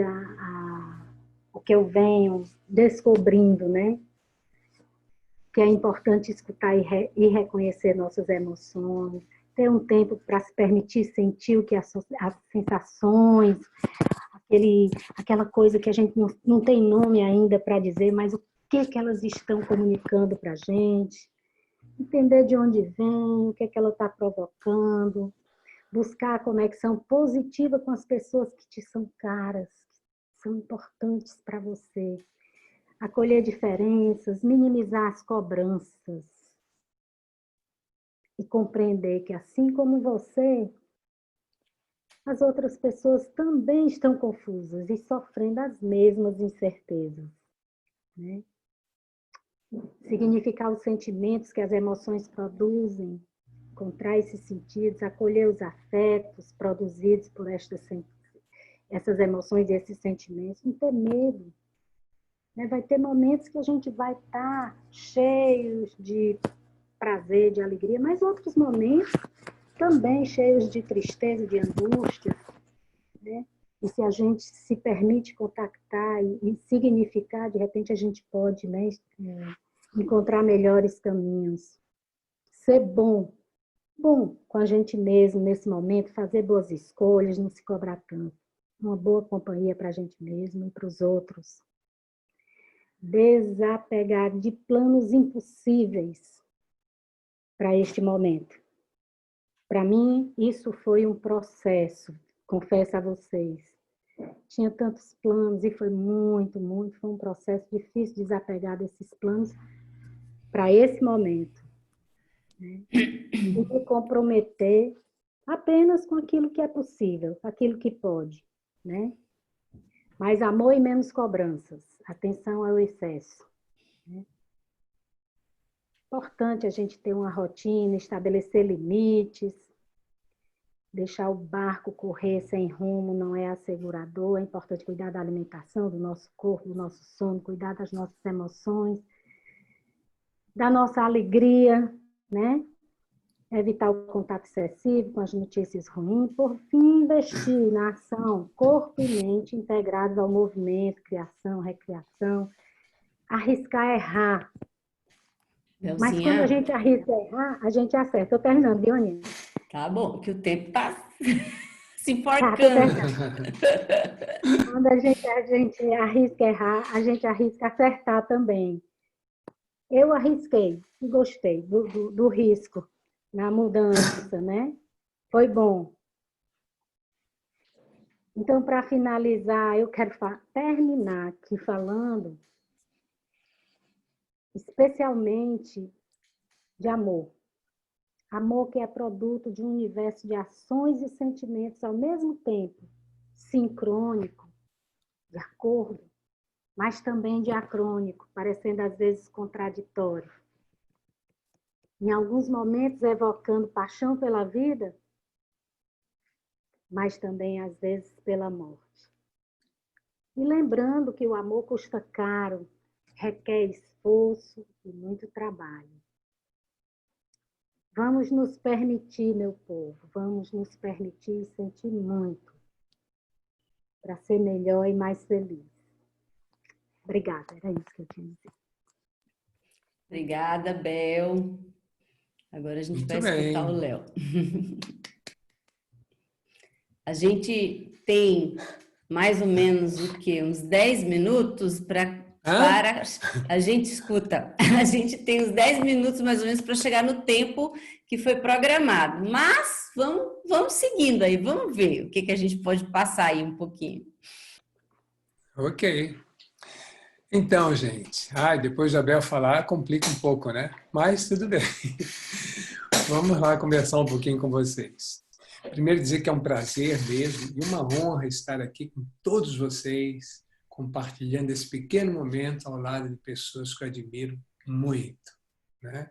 o que eu venho descobrindo, né? Que é importante escutar e reconhecer nossas emoções, ter um tempo para se permitir sentir o que as sensações, aquela coisa que a gente não tem nome ainda para dizer, mas o que elas estão comunicando para a gente. Entender de onde vem, o que ela está provocando, buscar a conexão positiva com as pessoas que te são caras, que são importantes para você, acolher diferenças, minimizar as cobranças e compreender que, assim como você, as outras pessoas também estão confusas e sofrendo as mesmas incertezas, né? Significar os sentimentos que as emoções produzem, encontrar esses sentidos, acolher os afetos produzidos por essas emoções e esses sentimentos, não ter medo. Né? Vai ter momentos que a gente vai estar cheios de prazer, de alegria, mas outros momentos também cheios de tristeza, de angústia. Né? E se a gente se permite contactar e significar, de repente a gente pode, né, encontrar melhores caminhos. Ser bom com a gente mesmo nesse momento, fazer boas escolhas, não se cobrar tanto. Uma boa companhia para a gente mesmo e para os outros. Desapegar de planos impossíveis para este momento. Para mim, isso foi um processo, confesso a vocês. Tinha tantos planos e foi foi um processo difícil desapegar desses planos para esse momento. Né? E me comprometer apenas com aquilo que é possível, aquilo que pode. Né? Mais amor e menos cobranças. Atenção ao excesso. Né? Importante a gente ter uma rotina, estabelecer limites, deixar o barco correr sem rumo não é assegurador. É importante cuidar da alimentação, do nosso corpo, do nosso sono, cuidar das nossas emoções, da nossa alegria, né? Evitar o contato excessivo com as notícias ruins. Por fim, investir na ação, corpo e mente integrados ao movimento, criação, recriação. Arriscar errar. Mas quando a gente arrisca errar, a gente acerta. Estou terminando, viu, Aninha? Tá bom, que o tempo está se enforcando. Quando a gente arrisca errar, a gente arrisca acertar também. Eu arrisquei e gostei do risco na mudança, né? Foi bom. Então, para finalizar, eu quero terminar aqui falando especialmente de amor. Amor que é produto de um universo de ações e sentimentos ao mesmo tempo, sincrônico, de acordo, mas também diacrônico, parecendo às vezes contraditório. Em alguns momentos evocando paixão pela vida, mas também às vezes pela morte. E lembrando que o amor custa caro, requer esforço e muito trabalho. Vamos nos permitir, meu povo, vamos nos permitir sentir muito para ser melhor e mais feliz. Obrigada, era isso que eu tinha a dizer. Obrigada, Bel. Agora a gente vai Muito escutar o bem. Léo. A gente tem mais ou menos o quê? Uns 10 minutos para a gente escuta. A gente tem uns 10 minutos mais ou menos para chegar no tempo que foi programado. Mas vamos seguindo aí, vamos ver o que a gente pode passar aí um pouquinho. Ok. Então, gente, depois da Bel falar, complica um pouco, né? Mas tudo bem. Vamos lá conversar um pouquinho com vocês. Primeiro dizer que é um prazer mesmo e uma honra estar aqui com todos vocês, compartilhando esse pequeno momento ao lado de pessoas que eu admiro muito, né?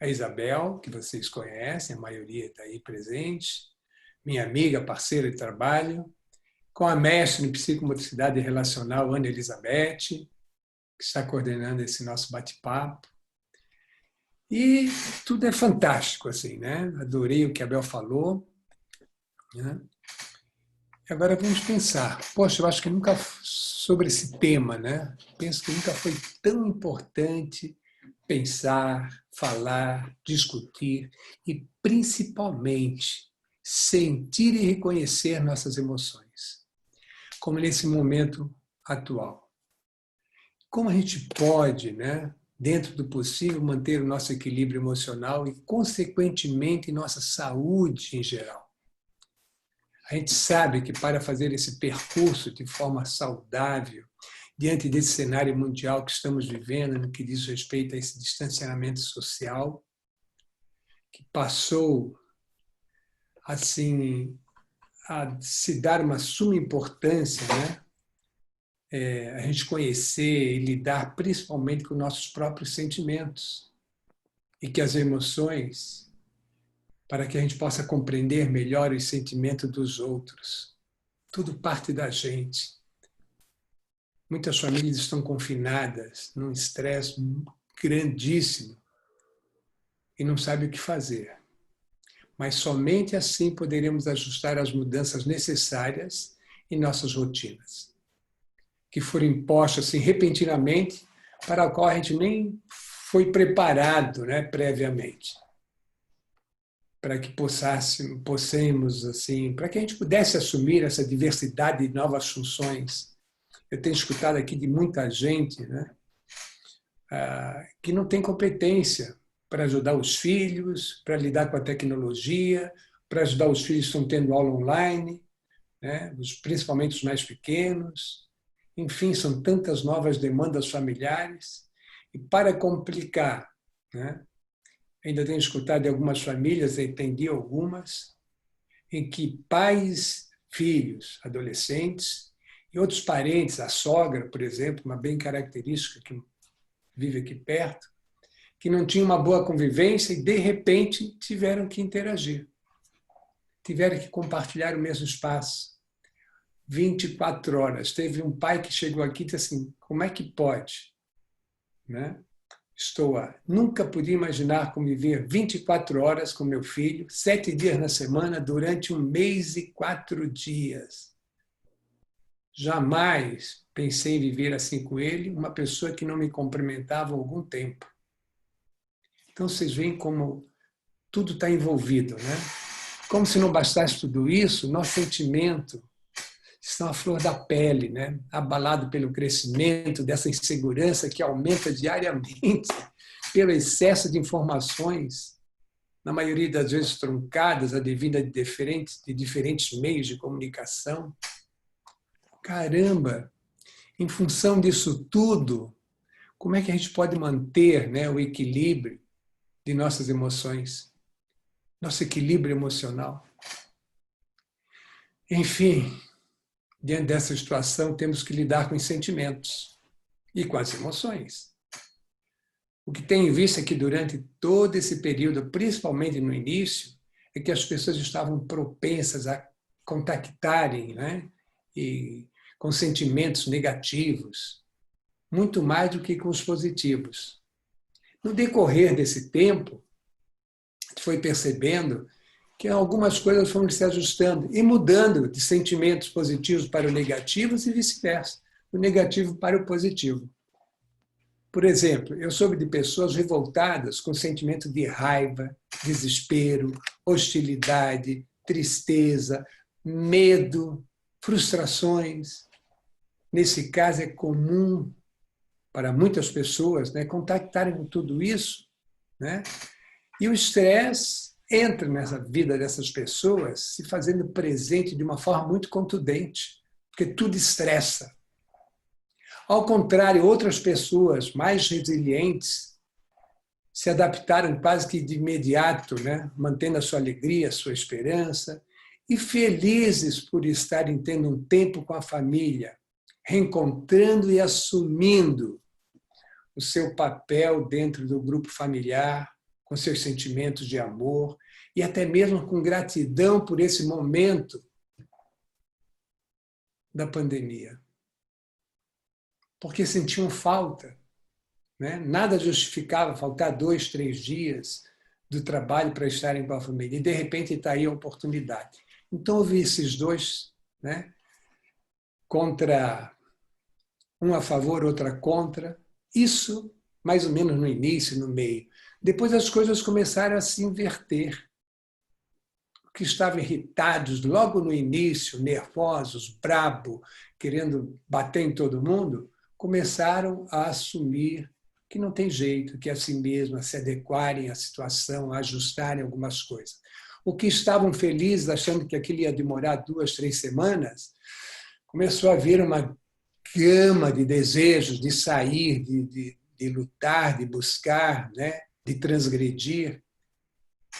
A Isabel, que vocês conhecem, a maioria está aí presente, minha amiga, parceira de trabalho, com a mestre em psicomotricidade relacional, Ana Elizabeth, que está coordenando esse nosso bate-papo. E tudo é fantástico, assim, né? Adorei o que a Bel falou, né? Agora vamos pensar. Poxa, eu acho que nunca sobre esse tema, né? Penso que nunca foi tão importante pensar, falar, discutir e principalmente sentir e reconhecer nossas emoções, como nesse momento atual. Como a gente pode, né, dentro do possível, manter o nosso equilíbrio emocional e, consequentemente, nossa saúde em geral? A gente sabe que para fazer esse percurso de forma saudável, diante desse cenário mundial que estamos vivendo, no que diz respeito a esse distanciamento social, que passou assim a se dar uma suma importância, né? A gente conhecer e lidar principalmente com nossos próprios sentimentos e que as emoções, para que a gente possa compreender melhor os sentimentos dos outros. Tudo parte da gente. Muitas famílias estão confinadas num estresse grandíssimo e não sabem o que fazer. Mas somente assim poderemos ajustar as mudanças necessárias em nossas rotinas, que foram impostas assim, repentinamente, para a qual a gente nem foi preparado, né, previamente, para que possamos, assim, para que a gente pudesse assumir essa diversidade de novas funções. Eu tenho escutado aqui de muita gente, né, que não tem competência para ajudar os filhos, para lidar com a tecnologia, para ajudar os filhos que estão tendo aula online, né, principalmente os mais pequenos. Enfim, são tantas novas demandas familiares. E para complicar, né, ainda tenho escutado de algumas famílias, entendi algumas, em que pais, filhos, adolescentes e outros parentes, a sogra, por exemplo, uma bem característica que vive aqui perto, que não tinham uma boa convivência e, de repente, tiveram que interagir. Tiveram que compartilhar o mesmo espaço. 24 horas. Teve um pai que chegou aqui e disse assim, como é que pode? Né? Nunca podia imaginar conviver 24 horas com meu filho, 7 dias na semana, durante 1 mês e 4 dias. Jamais pensei em viver assim com ele, uma pessoa que não me cumprimentava há algum tempo. Então, vocês veem como tudo está envolvido, né? Como se não bastasse tudo isso, nosso sentimento estão à flor da pele, né? Abalado pelo crescimento dessa insegurança que aumenta diariamente pelo excesso de informações, na maioria das vezes truncadas, advinda de diferentes meios de comunicação. Caramba! Em função disso tudo, como é que a gente pode manter, né, o equilíbrio de nossas emoções, nosso equilíbrio emocional? Enfim, diante dessa situação, temos que lidar com os sentimentos e com as emoções. O que tenho visto é que durante todo esse período, principalmente no início, é que as pessoas estavam propensas a contactarem, né, e com sentimentos negativos, muito mais do que com os positivos. No decorrer desse tempo, foi percebendo que algumas coisas foram se ajustando e mudando de sentimentos positivos para os negativos e vice-versa, o negativo para o positivo. Por exemplo, eu soube de pessoas revoltadas com sentimento de raiva, desespero, hostilidade, tristeza, medo, frustrações. Nesse caso, é comum para muitas pessoas, né, contactarem com tudo isso, né? E o estresse entra nessa vida dessas pessoas se fazendo presente de uma forma muito contundente, porque tudo estressa. Ao contrário, outras pessoas mais resilientes se adaptaram quase que de imediato, né? Mantendo a sua alegria, a sua esperança, e felizes por estarem tendo um tempo com a família, reencontrando e assumindo o seu papel dentro do grupo familiar, com seus sentimentos de amor e até mesmo com gratidão por esse momento da pandemia. Porque sentiam falta, né? Nada justificava faltar 2, 3 dias do trabalho para estarem com a família. E, de repente, está aí a oportunidade. Então, eu vi esses dois, né? Um a favor, outra contra. Isso, mais ou menos no início, no meio. Depois as coisas começaram a se inverter. Que estavam irritados logo no início, nervosos, brabo, querendo bater em todo mundo, começaram a assumir que não tem jeito, que é assim mesmo, a se adequarem à situação, a ajustarem algumas coisas. O que estavam felizes, achando que aquilo ia demorar 2, 3 semanas, começou a haver uma gama de desejos de sair, de lutar, de buscar, né? De transgredir.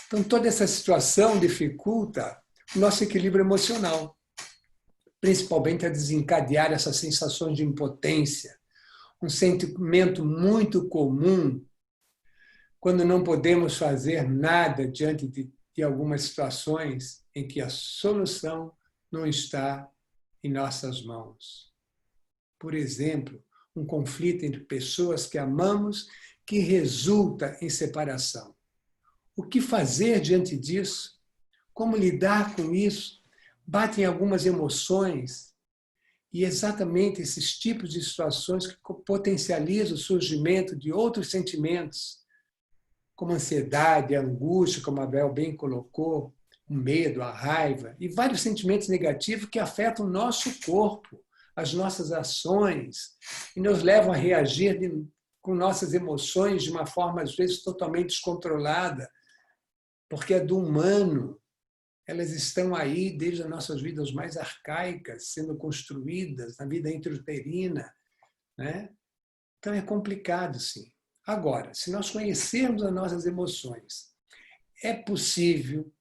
Então, toda essa situação dificulta o nosso equilíbrio emocional, principalmente a desencadear essas sensações de impotência, um sentimento muito comum quando não podemos fazer nada diante de algumas situações em que a solução não está em nossas mãos. Por exemplo, um conflito entre pessoas que amamos que resulta em separação. O que fazer diante disso? Como lidar com isso? Batem algumas emoções e exatamente esses tipos de situações que potencializam o surgimento de outros sentimentos, como a ansiedade, a angústia, como a Bel bem colocou, o medo, a raiva e vários sentimentos negativos que afetam o nosso corpo, as nossas ações e nos levam a reagir com nossas emoções de uma forma, às vezes, totalmente descontrolada, porque é do humano. Elas estão aí desde as nossas vidas mais arcaicas, sendo construídas na vida intrauterina, né? Então é complicado, sim. Agora, se nós conhecermos as nossas emoções, é possível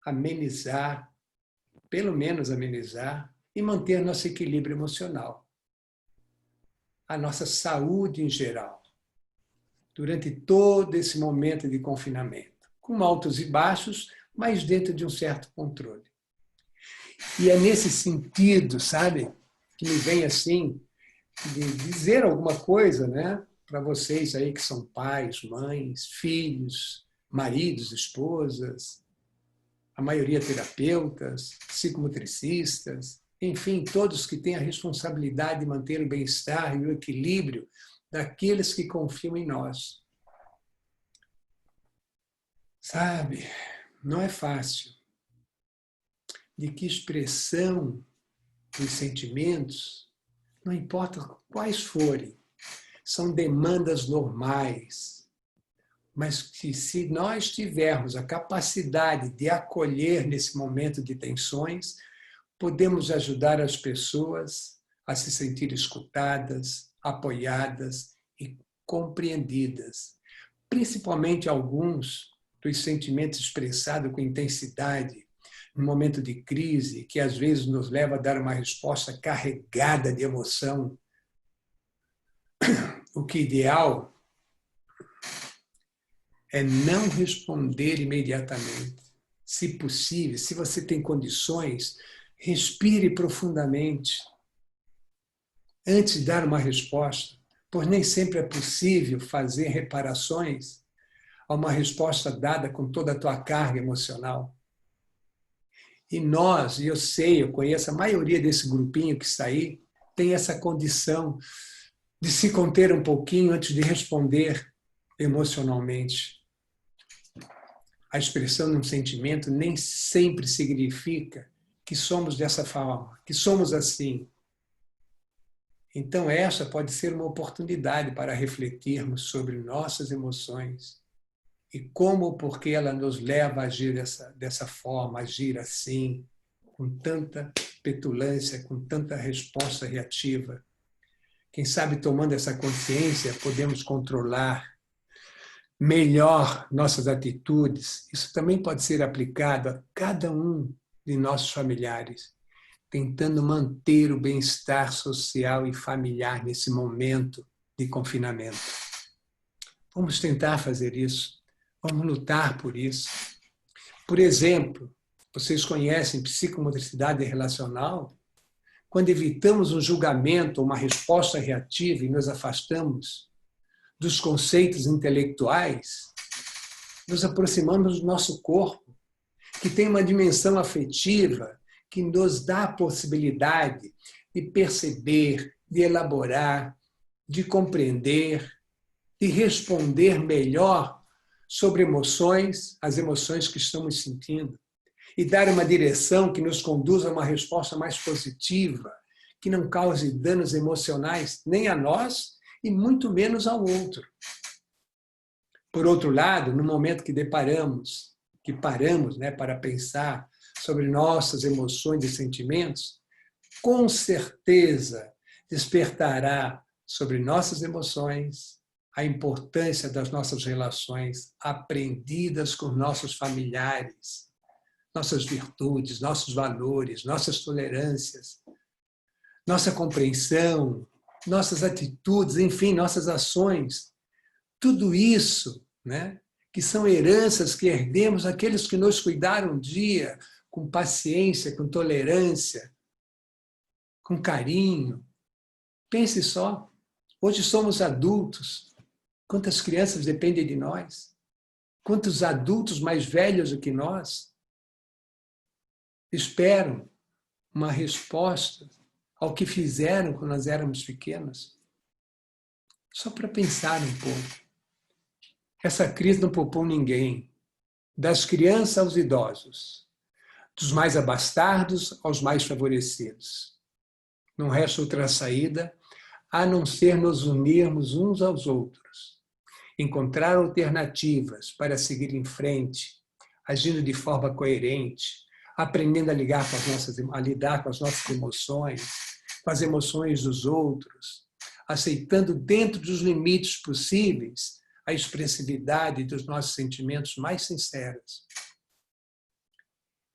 amenizar, pelo menos amenizar, e manter nosso equilíbrio emocional, a nossa saúde em geral, durante todo esse momento de confinamento, com altos e baixos, mas dentro de um certo controle. E é nesse sentido, sabe, que me vem assim, de dizer alguma coisa, né, para vocês aí que são pais, mães, filhos, maridos, esposas, a maioria terapeutas, psicomotricistas, enfim, todos que têm a responsabilidade de manter o bem-estar e o equilíbrio daqueles que confiam em nós. Sabe, não é fácil. De que expressão dos sentimentos, não importa quais forem, são demandas normais, mas que se nós tivermos a capacidade de acolher nesse momento de tensões, podemos ajudar as pessoas a se sentir escutadas, apoiadas e compreendidas, principalmente alguns dos sentimentos expressados com intensidade no momento de crise, que às vezes nos leva a dar uma resposta carregada de emoção. O que é ideal é não responder imediatamente. Se possível, se você tem condições, respire profundamente antes de dar uma resposta, pois nem sempre é possível fazer reparações a uma resposta dada com toda a tua carga emocional. E nós, e eu sei, eu conheço a maioria desse grupinho que está aí, tem essa condição de se conter um pouquinho antes de responder emocionalmente. A expressão de um sentimento nem sempre significa que somos dessa forma, que somos assim. Então, essa pode ser uma oportunidade para refletirmos sobre nossas emoções e como ou por que ela nos leva a agir dessa forma, agir assim, com tanta petulância, com tanta resposta reativa. Quem sabe, tomando essa consciência, podemos controlar melhor nossas atitudes. Isso também pode ser aplicado a cada um de nossos familiares, tentando manter o bem-estar social e familiar nesse momento de confinamento. Vamos tentar fazer isso. Vamos lutar por isso. Por exemplo, vocês conhecem psicomotricidade relacional? Quando evitamos um julgamento ou uma resposta reativa e nos afastamos dos conceitos intelectuais, nos aproximamos do nosso corpo, que tem uma dimensão afetiva, que nos dá a possibilidade de perceber, de elaborar, de compreender, de responder melhor sobre emoções, as emoções que estamos sentindo, e dar uma direção que nos conduza a uma resposta mais positiva, que não cause danos emocionais nem a nós e muito menos ao outro. Por outro lado, no momento que paramos, para pensar sobre nossas emoções e sentimentos, com certeza despertará sobre nossas emoções a importância das nossas relações aprendidas com nossos familiares, nossas virtudes, nossos valores, nossas tolerâncias, nossa compreensão, nossas atitudes, enfim, nossas ações. Tudo isso, que são heranças que herdemos daqueles que nos cuidaram um dia, com paciência, com tolerância, com carinho. Pense só, hoje somos adultos. Quantas crianças dependem de nós? Quantos adultos mais velhos do que nós esperam uma resposta ao que fizeram quando nós éramos pequenos? Só para pensar um pouco. Essa crise não poupou ninguém, das crianças aos idosos, dos mais abastados aos mais favorecidos. Não resta outra saída a não ser nos unirmos uns aos outros, encontrar alternativas para seguir em frente, agindo de forma coerente, aprendendo a lidar com as nossas emoções, com as emoções dos outros, aceitando dentro dos limites possíveis a expressividade dos nossos sentimentos mais sinceros.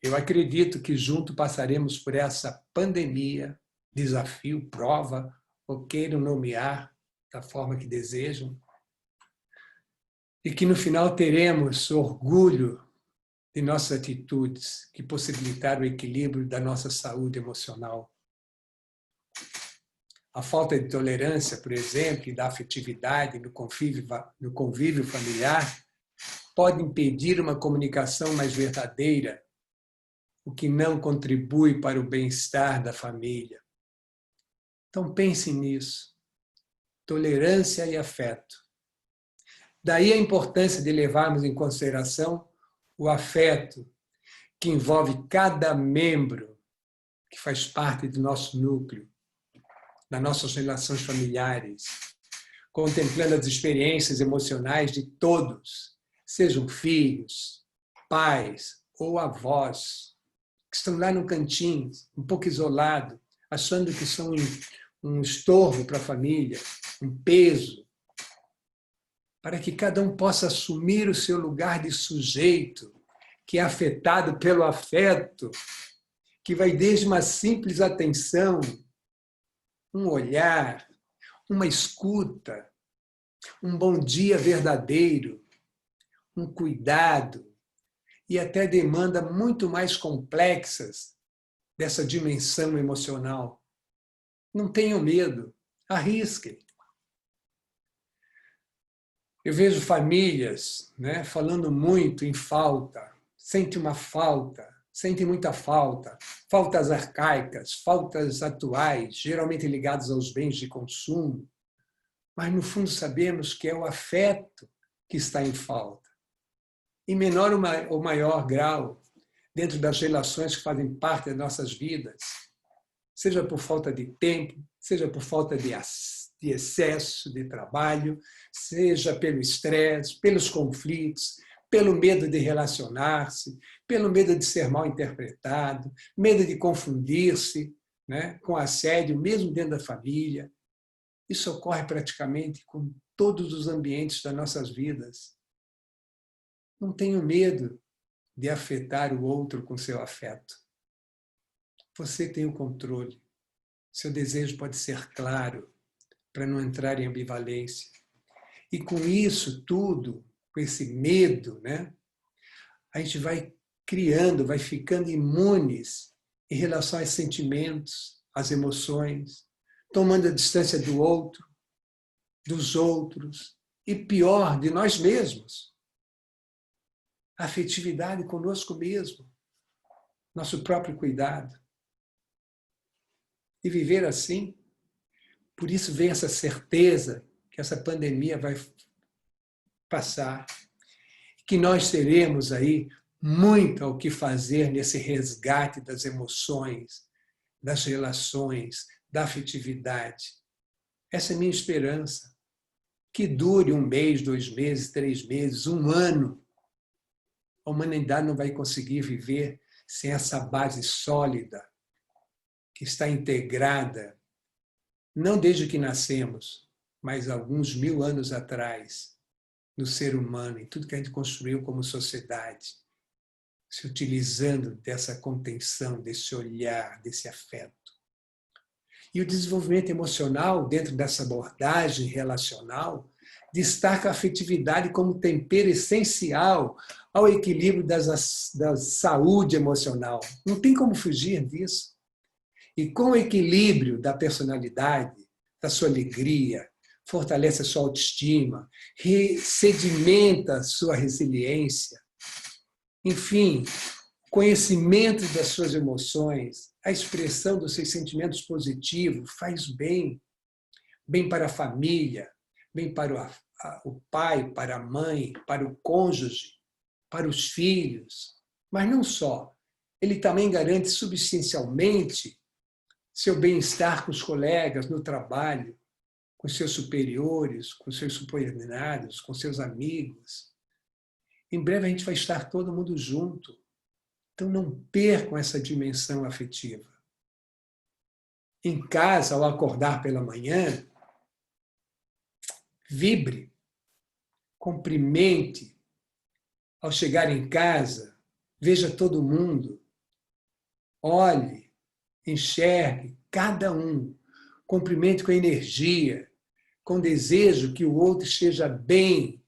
Eu acredito que juntos passaremos por essa pandemia, desafio, prova, ou queiram nomear da forma que desejam, e que no final teremos orgulho de nossas atitudes que possibilitaram o equilíbrio da nossa saúde emocional. A falta de tolerância, por exemplo, e da afetividade no convívio familiar pode impedir uma comunicação mais verdadeira, o que não contribui para o bem-estar da família. Então pense nisso. Tolerância e afeto. Daí a importância de levarmos em consideração o afeto que envolve cada membro que faz parte do nosso núcleo, das nossas relações familiares, contemplando as experiências emocionais de todos, sejam filhos, pais ou avós, que estão lá no cantinho, um pouco isolado, achando que são um estorvo para a família, um peso, para que cada um possa assumir o seu lugar de sujeito, que é afetado pelo afeto, que vai desde uma simples atenção, um olhar, uma escuta, um bom dia verdadeiro, um cuidado e até demanda muito mais complexas dessa dimensão emocional. Não tenham medo, arrisquem. Eu vejo famílias, né, falando muito em falta, sente muita falta, faltas arcaicas, faltas atuais, geralmente ligadas aos bens de consumo, mas no fundo sabemos que é o afeto que está em falta. Em menor ou maior grau, dentro das relações que fazem parte das nossas vidas, seja por falta de tempo, seja por falta de excesso de trabalho, seja pelo estresse, pelos conflitos, pelo medo de relacionar-se, pelo medo de ser mal interpretado, medo de confundir-se, né, com assédio, mesmo dentro da família. Isso ocorre praticamente com todos os ambientes das nossas vidas. Não tenho medo de afetar o outro com seu afeto. Você tem o controle. Seu desejo pode ser claro, para não entrar em ambivalência. E com isso tudo, com esse medo, né, a gente vai criando, vai ficando imunes em relação aos sentimentos, às emoções, tomando a distância do outro, dos outros, e pior, de nós mesmos. A afetividade conosco mesmo, nosso próprio cuidado. E viver assim, por isso vem essa certeza que essa pandemia vai passar, que nós teremos aí muito ao que fazer nesse resgate das emoções, das relações, da afetividade. Essa é a minha esperança. Que dure 1 mês, 2 meses, 3 meses, 1 ano. A humanidade não vai conseguir viver sem essa base sólida, que está integrada, não desde que nascemos, mas alguns 1000 anos atrás, no ser humano, em tudo que a gente construiu como sociedade, se utilizando dessa contenção, desse olhar, desse afeto. E o desenvolvimento emocional, dentro dessa abordagem relacional, destaca a afetividade como tempero essencial ao equilíbrio da saúde emocional. Não tem como fugir disso. E com o equilíbrio da personalidade, da sua alegria, fortalece a sua autoestima, sedimenta a sua resiliência. Enfim, conhecimento das suas emoções, a expressão dos seus sentimentos positivos faz bem. Bem para a família, bem para o pai, para a mãe, para o cônjuge, para os filhos. Mas não só. Ele também garante substancialmente seu bem-estar com os colegas, no trabalho, com seus superiores, com seus subordinados, com seus amigos. Em breve a gente vai estar todo mundo junto. Então não percam essa dimensão afetiva. Em casa, ao acordar pela manhã, vibre, cumprimente. Ao chegar em casa, veja todo mundo, olhe, enxergue cada um, cumprimente com energia, com desejo que o outro esteja bem,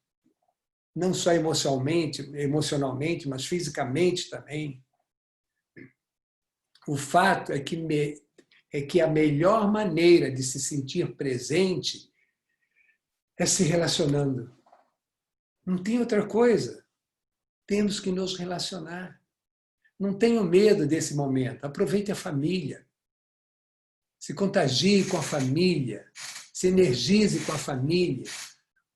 não só emocionalmente, mas fisicamente também. O fato é que a melhor maneira de se sentir presente é se relacionando. Não tem outra coisa. Temos que nos relacionar. Não tenham medo desse momento. Aproveite a família. Se contagie com a família. Se energize com a família.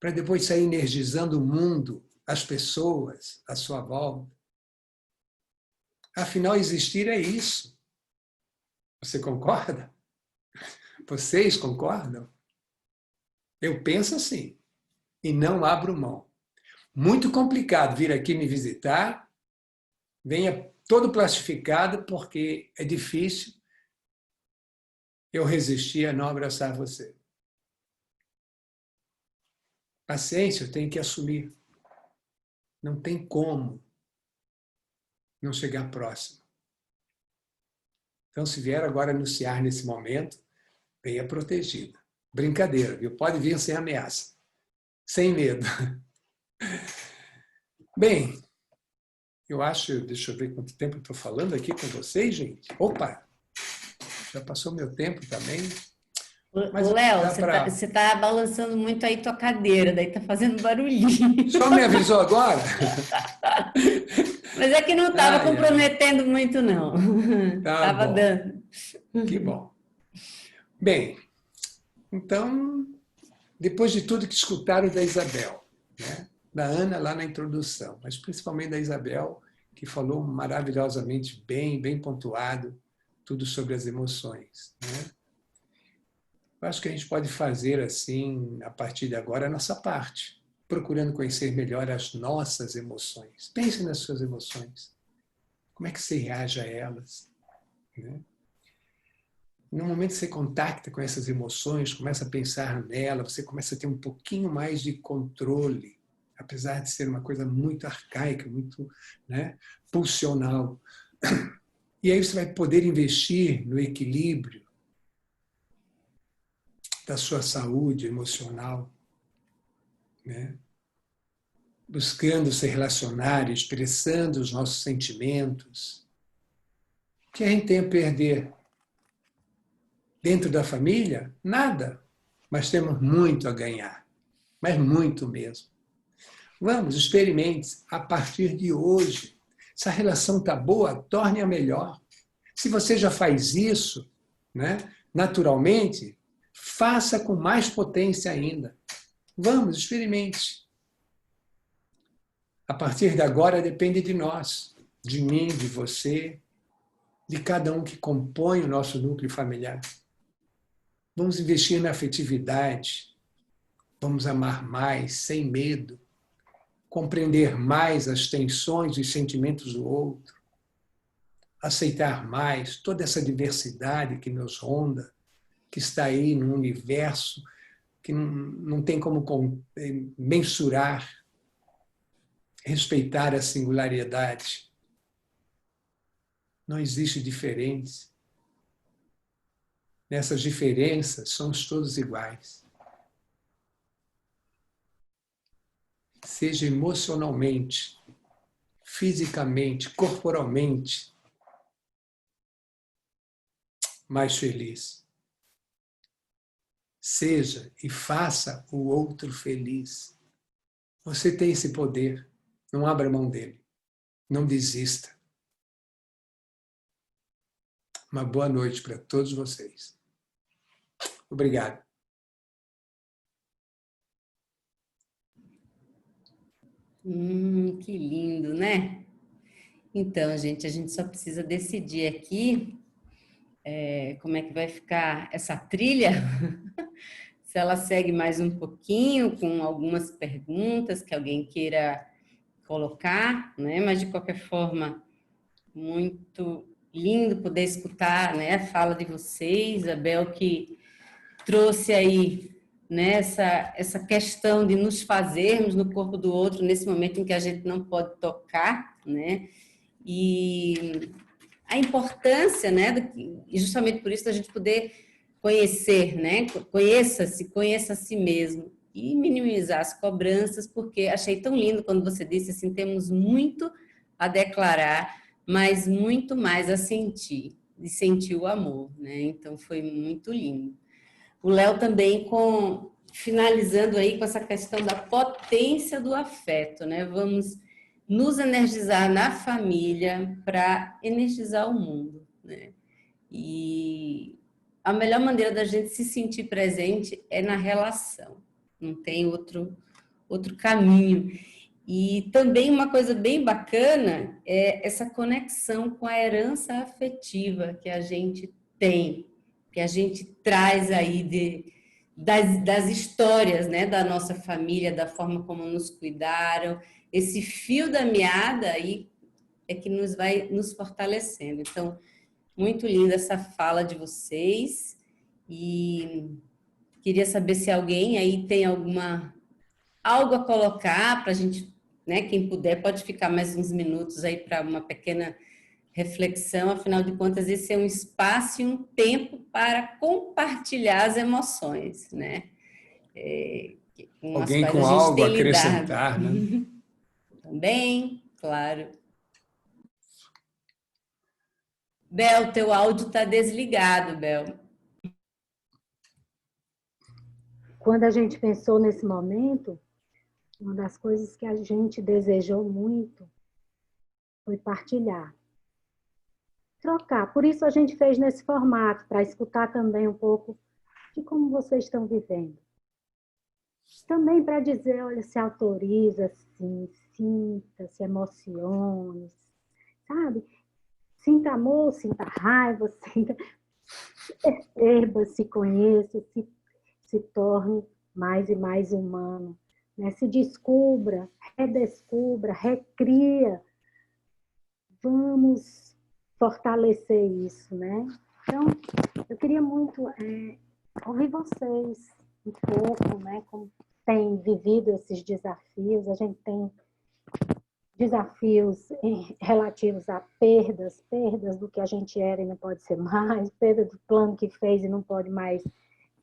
Para depois sair energizando o mundo, as pessoas à sua volta. Afinal, existir é isso. Você concorda? Vocês concordam? Eu penso assim. E não abro mão. Muito complicado vir aqui me visitar. Venha todo plastificado, porque é difícil eu resistir a não abraçar você. Paciência, eu tenho que assumir. Não tem como não chegar próximo. Então, se vier agora anunciar nesse momento, venha protegida. Brincadeira, viu? Pode vir sem ameaça. Sem medo. Bem, eu acho, deixa eu ver quanto tempo eu estou falando aqui com vocês, gente. Opa, já passou meu tempo também. Mas Ô, Léo, dá para... você tá balançando muito aí tua cadeira, daí tá fazendo barulhinho. Só me avisou agora? Mas é que não estava Ai, ai. comprometendo muito, não. Tá Tava bom, dando. que bom. Bem, então, depois de tudo que escutaram da Isabel, né? Da Ana lá na introdução, mas principalmente da Isabel, que falou maravilhosamente bem, bem pontuado, tudo sobre as emoções, né? Eu acho que a gente pode fazer assim, a partir de agora, a nossa parte, procurando conhecer melhor as nossas emoções. Pense nas suas emoções. Como é que você reage a elas, né? No momento que você contacta com essas emoções, começa a pensar nela, você começa a ter um pouquinho mais de controle, apesar de ser uma coisa muito arcaica, muito, né, pulsional. E aí você vai poder investir no equilíbrio da sua saúde emocional, né? Buscando se relacionar, expressando os nossos sentimentos. O que a gente tem a perder? Dentro da família? Nada. Mas temos muito a ganhar. Mas muito mesmo. Vamos, experimente a partir de hoje. Se a relação está boa, torne-a melhor. Se você já faz isso, né, naturalmente, faça com mais potência ainda. Vamos, experimente. A partir de agora depende de nós, de mim, de você, de cada um que compõe o nosso núcleo familiar. Vamos investir na afetividade, vamos amar mais, sem medo, compreender mais as tensões e sentimentos do outro, aceitar mais toda essa diversidade que nos ronda, que está aí no universo, que não tem como mensurar, respeitar a singularidade. Não existe diferença. Nessas diferenças, somos todos iguais. Seja emocionalmente, fisicamente, corporalmente, mais feliz. Seja e faça o outro feliz. Você tem esse poder. Não abra mão dele. Não desista. Uma boa noite para todos vocês. Obrigado. Que lindo, né? Então, gente, a gente só precisa decidir aqui como é que vai ficar essa trilha. Se ela segue mais um pouquinho com algumas perguntas que alguém queira colocar, né? Mas de qualquer forma, muito lindo poder escutar, né, a fala de vocês, Isabel, que trouxe aí, né, essa questão de nos fazermos no corpo do outro nesse momento em que a gente não pode tocar, né? E a importância, né, e justamente por isso da gente poder conhecer, né? Conheça a si mesmo e minimizar as cobranças, porque achei tão lindo quando você disse assim, temos muito a declarar, mas muito mais a sentir, e sentir o amor, né? Então foi muito lindo. O Léo também finalizando aí com essa questão da potência do afeto, né? Vamos nos energizar na família para energizar o mundo, né? E a melhor maneira da gente se sentir presente é na relação, não tem outro caminho. E também uma coisa bem bacana é essa conexão com a herança afetiva que a gente tem, que a gente traz aí das histórias, né, da nossa família, da forma como nos cuidaram. Esse fio da meada aí é que nos vai nos fortalecendo. Então, muito linda essa fala de vocês e queria saber se alguém aí tem algo a colocar para a gente, né? Quem puder pode ficar mais uns minutos aí para uma pequena reflexão. Afinal de contas, esse é um espaço e um tempo para compartilhar as emoções, né? Com as Alguém quais a com gente algo a tem lidado. acrescentar, né? Também, claro. Bel, teu áudio está desligado, Bel. quando a gente pensou nesse momento, uma das coisas que a gente desejou muito foi partilhar, trocar. Por isso a gente fez nesse formato, para escutar também um pouco de como vocês estão vivendo. Também para dizer, olha, se autoriza, sim, sinta, se emocione, sabe? Sinta amor, sinta raiva, sinta, se perceba, se conheça, se torne mais e mais humano, né? Se descubra, redescubra, recria. Vamos fortalecer isso, né? Então, eu queria muito ouvir vocês um pouco, né? Como tem vivido esses desafios. A gente tem desafios relativos a perdas do que a gente era e não pode ser mais, perda do plano que fez e não pode mais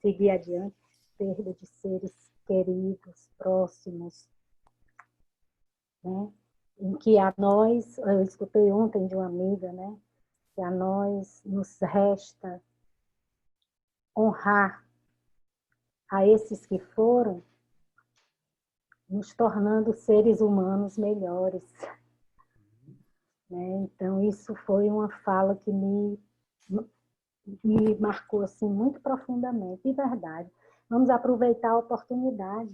seguir adiante, perda de seres queridos, próximos, né? Em que a nós, eu escutei ontem de uma amiga, né? Que a nós nos resta honrar a esses que foram, nos tornando seres humanos melhores. Né? Então, isso foi uma fala que me marcou assim, muito profundamente, de verdade. Vamos aproveitar a oportunidade,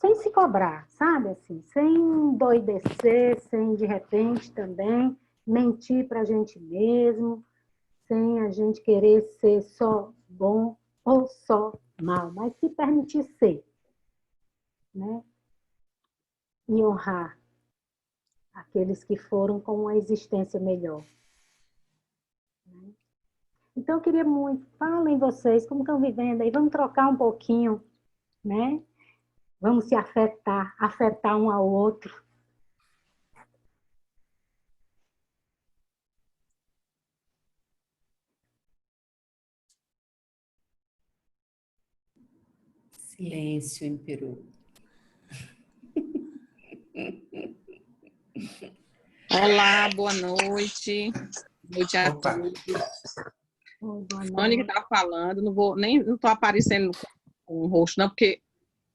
sem se cobrar, sabe? Assim, sem doidecer, sem, de repente, também mentir para a gente mesmo, sem a gente querer ser só bom ou só mal, mas se permitir ser, né? E honrar aqueles que foram com uma existência melhor. Então, eu queria muito, falem vocês como estão vivendo aí, vamos trocar um pouquinho, né? Vamos se afetar um ao outro. Silêncio imperou. Olá, boa noite. Boa noite a Opa, todos. Boa Mônica noite. está falando, não estou aparecendo com o rosto, não, porque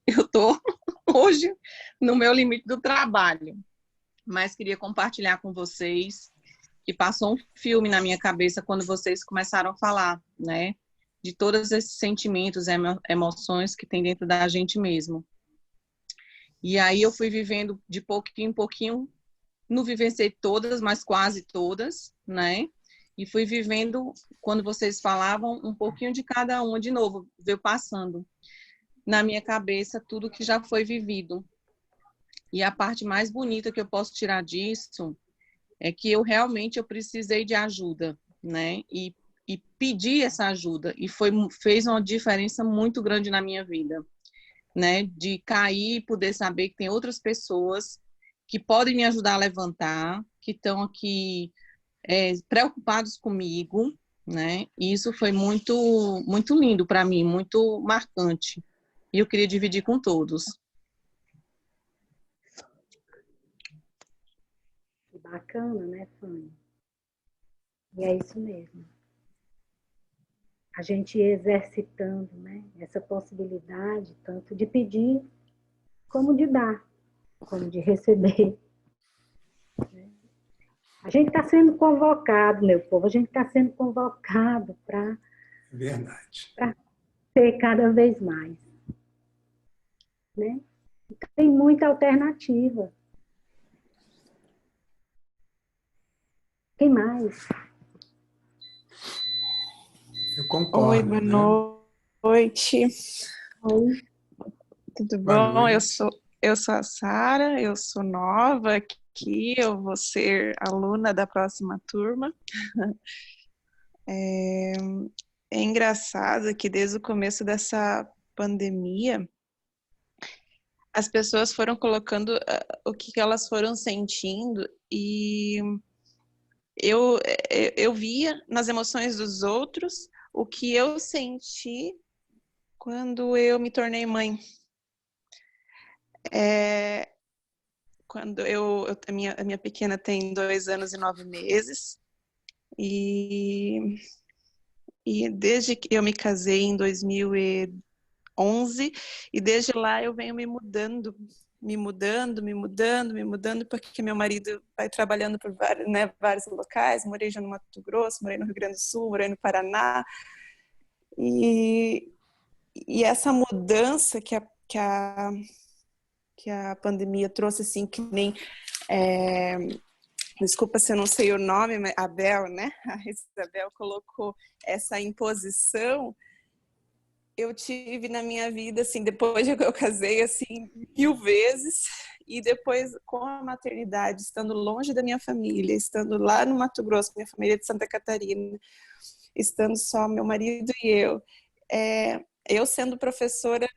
eu estou hoje no meu limite do trabalho. Mas queria compartilhar com vocês que passou um filme na minha cabeça quando vocês começaram a falar, né? De todos esses sentimentos, emoções que tem dentro da gente mesmo. E aí eu fui vivendo de pouquinho em pouquinho, não vivenciei todas, mas quase todas, né? E fui vivendo, quando vocês falavam, um pouquinho de cada uma, de novo, veio passando na minha cabeça tudo que já foi vivido. E a parte mais bonita que eu posso tirar disso é que eu realmente precisei de ajuda, né? E pedi essa ajuda, e fez uma diferença muito grande na minha vida, né? De cair e poder saber que tem outras pessoas que podem me ajudar a levantar, que estão aqui preocupados comigo, né? E isso foi muito, muito lindo para mim, muito marcante. E eu queria dividir com todos. Que bacana, né, Fanny? E é isso mesmo. A gente exercitando, né, essa possibilidade, tanto de pedir, como de dar, como de receber. A gente está sendo convocado, meu povo, a gente está sendo convocado para verdade. ser cada vez mais. Né? Tem muita alternativa. Quem mais? Eu Oi, concordo, boa né? noite. Oi. Tudo Boa bom? noite. Eu sou a Sara, eu sou nova aqui, eu vou ser aluna da próxima turma. É engraçado que desde o começo dessa pandemia, as pessoas foram colocando o que elas foram sentindo e eu via nas emoções dos outros o que eu senti quando eu me tornei mãe. Quando a minha pequena tem 2 anos e 9 meses e desde que eu me casei em 2011, 2011, e desde lá eu venho me mudando, porque meu marido vai trabalhando por vários, né, vários locais. Morei já no Mato Grosso, morei no Rio Grande do Sul, morei no Paraná, e essa mudança que a pandemia trouxe, assim, que nem... desculpa se eu não sei o nome, mas a Bel, né? A Isabel colocou essa imposição. Eu tive na minha vida, assim, depois que eu casei, assim, 1000 vezes, e depois com a maternidade, estando longe da minha família, estando lá no Mato Grosso, minha família é de Santa Catarina, estando só meu marido e eu sendo professora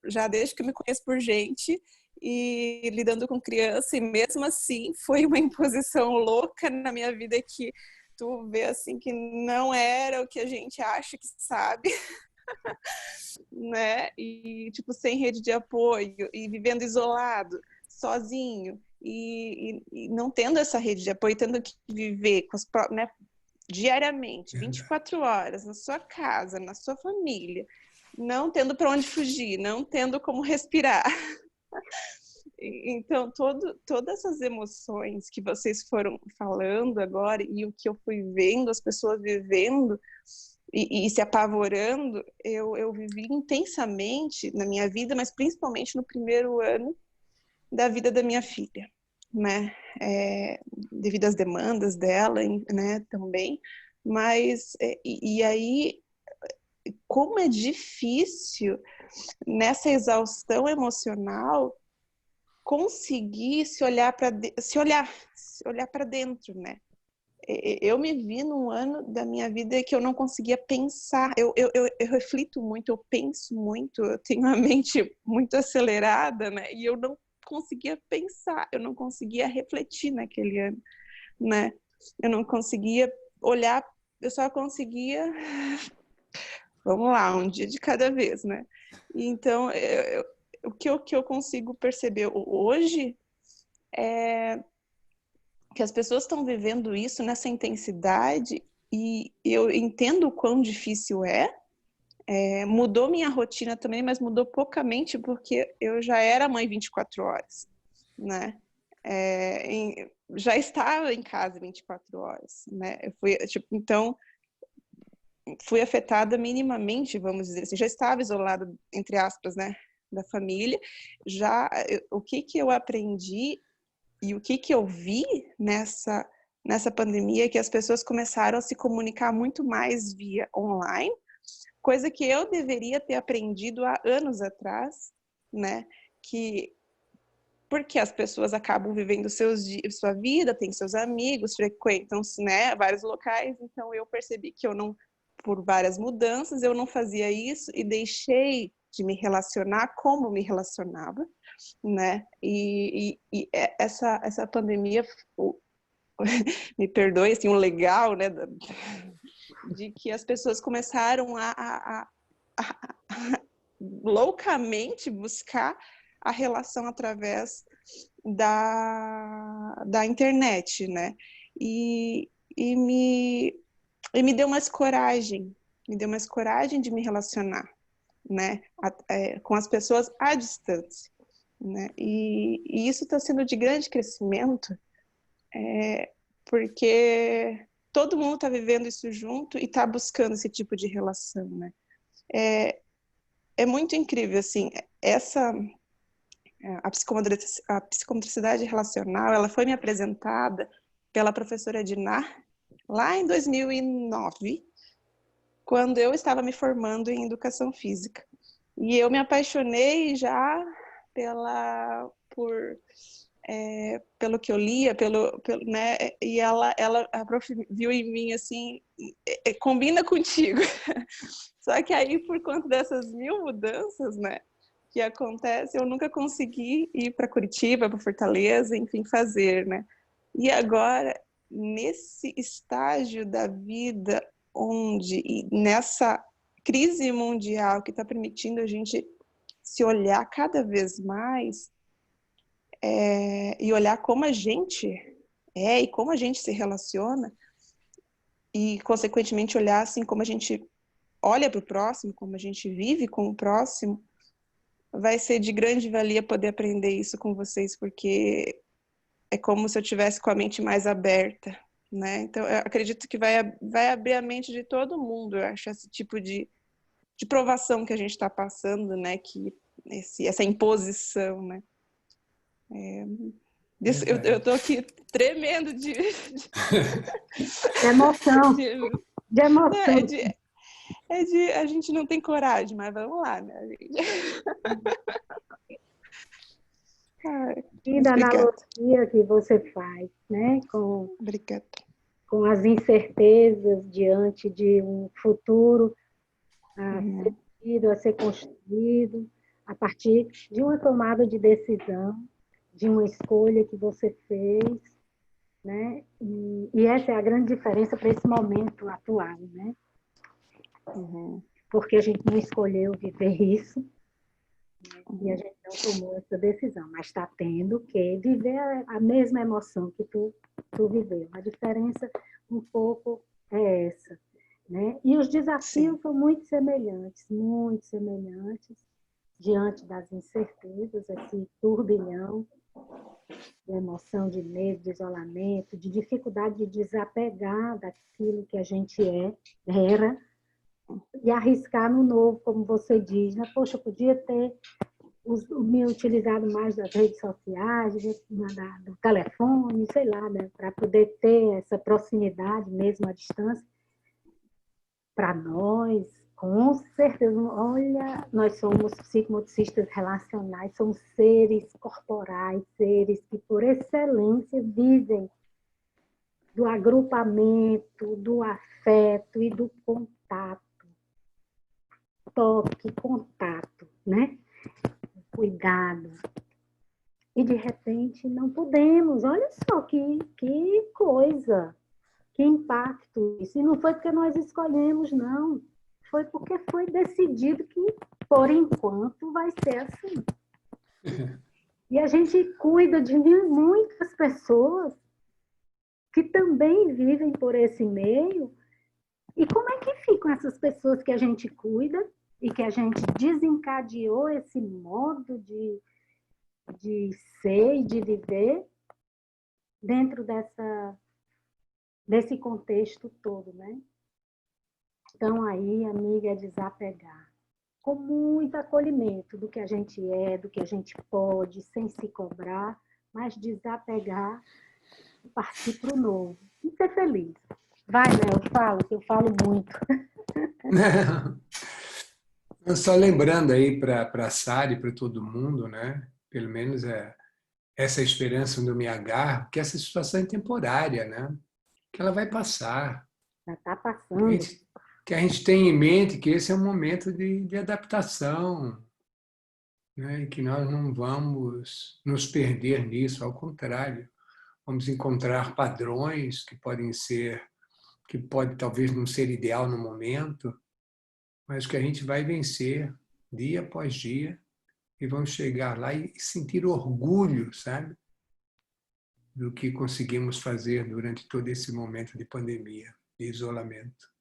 já desde que eu me conheço por gente, e lidando com criança, e mesmo assim foi uma imposição louca na minha vida, que tu vê assim que não era o que a gente acha que sabe, né? E tipo, sem rede de apoio, e vivendo isolado, sozinho, e não tendo essa rede de apoio, tendo que viver com as, né, diariamente, 24 horas, na sua casa, na sua família, não tendo para onde fugir, não tendo como respirar. Então, todas essas emoções que vocês foram falando agora, e o que eu fui vendo, as pessoas vivendo e se apavorando, eu vivi intensamente na minha vida, mas principalmente no primeiro ano da vida da minha filha, né? Devido às demandas dela, né, também. Mas, e aí, como é difícil nessa exaustão emocional conseguir se olhar para dentro, né? Eu me vi num ano da minha vida que eu não conseguia pensar. Eu reflito muito, eu penso muito, eu tenho a mente muito acelerada, né? E eu não conseguia pensar, eu não conseguia refletir naquele ano, né? Eu não conseguia olhar, eu só conseguia, vamos lá, um dia de cada vez, né? Então, o que eu consigo perceber hoje é que as pessoas estão vivendo isso nessa intensidade, e eu entendo o quão difícil mudou minha rotina também, mas mudou poucamente, porque eu já era mãe 24 horas, né? Já estava em casa 24 horas, né? Então, fui afetada minimamente, vamos dizer assim, já estava isolada, entre aspas, né, da família. O que eu aprendi e o que eu vi nessa pandemia é que as pessoas começaram a se comunicar muito mais via online, coisa que eu deveria ter aprendido há anos atrás, né? Porque as pessoas acabam vivendo sua vida, têm seus amigos, frequentam, né, vários locais, então eu percebi que por várias mudanças, eu não fazia isso e deixei de me relacionar como me relacionava, né? E essa pandemia, me perdoe, assim, um legal, né, de que as pessoas começaram a loucamente buscar a relação através da internet, né? E me deu mais coragem, de me relacionar, né, com as pessoas à distância, né? E isso está sendo de grande crescimento, porque todo mundo está vivendo isso junto e está buscando esse tipo de relação, né? É muito incrível, assim, a psicomotricidade relacional, ela foi me apresentada pela professora Dinar lá em 2009, quando eu estava me formando em educação física. E eu me apaixonei já pelo que eu lia, né? E a prof viu em mim assim, combina contigo. Só que aí, por conta dessas 1000 mudanças, né, que acontece, eu nunca consegui ir para Curitiba, para Fortaleza, enfim, fazer, né? E agora, nesse estágio da vida, nessa crise mundial que está permitindo a gente se olhar cada vez mais, e olhar como a gente e como a gente se relaciona, e, consequentemente, olhar assim como a gente olha para o próximo, como a gente vive com o próximo, vai ser de grande valia poder aprender isso com vocês, porque é como se eu tivesse com a mente mais aberta, né? Então, eu acredito que vai abrir a mente de todo mundo, eu acho, esse tipo de provação que a gente está passando, né? Que essa imposição, né? Eu tô aqui tremendo de Emoção, de, de né, emoção. a gente não tem coragem, mas vamos lá, né? Ai, E muito da obrigada. analogia que você faz, né? Obrigada. Com as incertezas diante de um futuro a ser vivido, a ser construído, a partir de uma tomada de decisão, de uma escolha que você fez, né? E essa é a grande diferença para esse momento atual, né? Porque a gente não escolheu viver isso, né? E a gente não tomou essa decisão, mas está tendo que viver a mesma emoção que tu viveu. A diferença um pouco é essa, né? E os desafios Sim. são muito semelhantes, diante das incertezas, esse turbilhão de emoção, de medo, de isolamento, de dificuldade de desapegar daquilo que a gente era, e arriscar no novo, como você diz, né? Poxa, eu podia ter me utilizado mais das redes sociais, do telefone, sei lá, né? Para poder ter essa proximidade mesmo à distância. Para nós, com certeza, olha, nós somos psicomotricistas relacionais, somos seres corporais, seres que por excelência vivem do agrupamento, do afeto e do contato. Toque, contato, né? Cuidado. E de repente não podemos, olha só que coisa, que impacto isso. E não foi porque nós escolhemos, não. Foi porque foi decidido que, por enquanto, vai ser assim. E a gente cuida de muitas pessoas que também vivem por esse meio. E como é que ficam essas pessoas que a gente cuida e que a gente desencadeou esse modo de ser e de viver dentro desse contexto todo, né? Então, aí, amiga, é desapegar. Com muito acolhimento do que a gente é, do que a gente pode, sem se cobrar, mas desapegar e partir para o novo. E ser feliz. Vai, Léo, fala, que eu falo muito. Só lembrando aí para a Sara e para todo mundo, né? Pelo menos essa esperança onde eu me agarro, que essa situação é temporária, né? Que ela vai passar. Já está Que a passando. gente, que a gente tenha em mente que esse é um momento de adaptação, né? E que nós não vamos nos perder nisso, ao contrário, vamos encontrar padrões que pode talvez não ser ideal no momento, mas que a gente vai vencer dia após dia e vamos chegar lá e sentir orgulho, sabe? Do que conseguimos fazer durante todo esse momento de pandemia, de isolamento.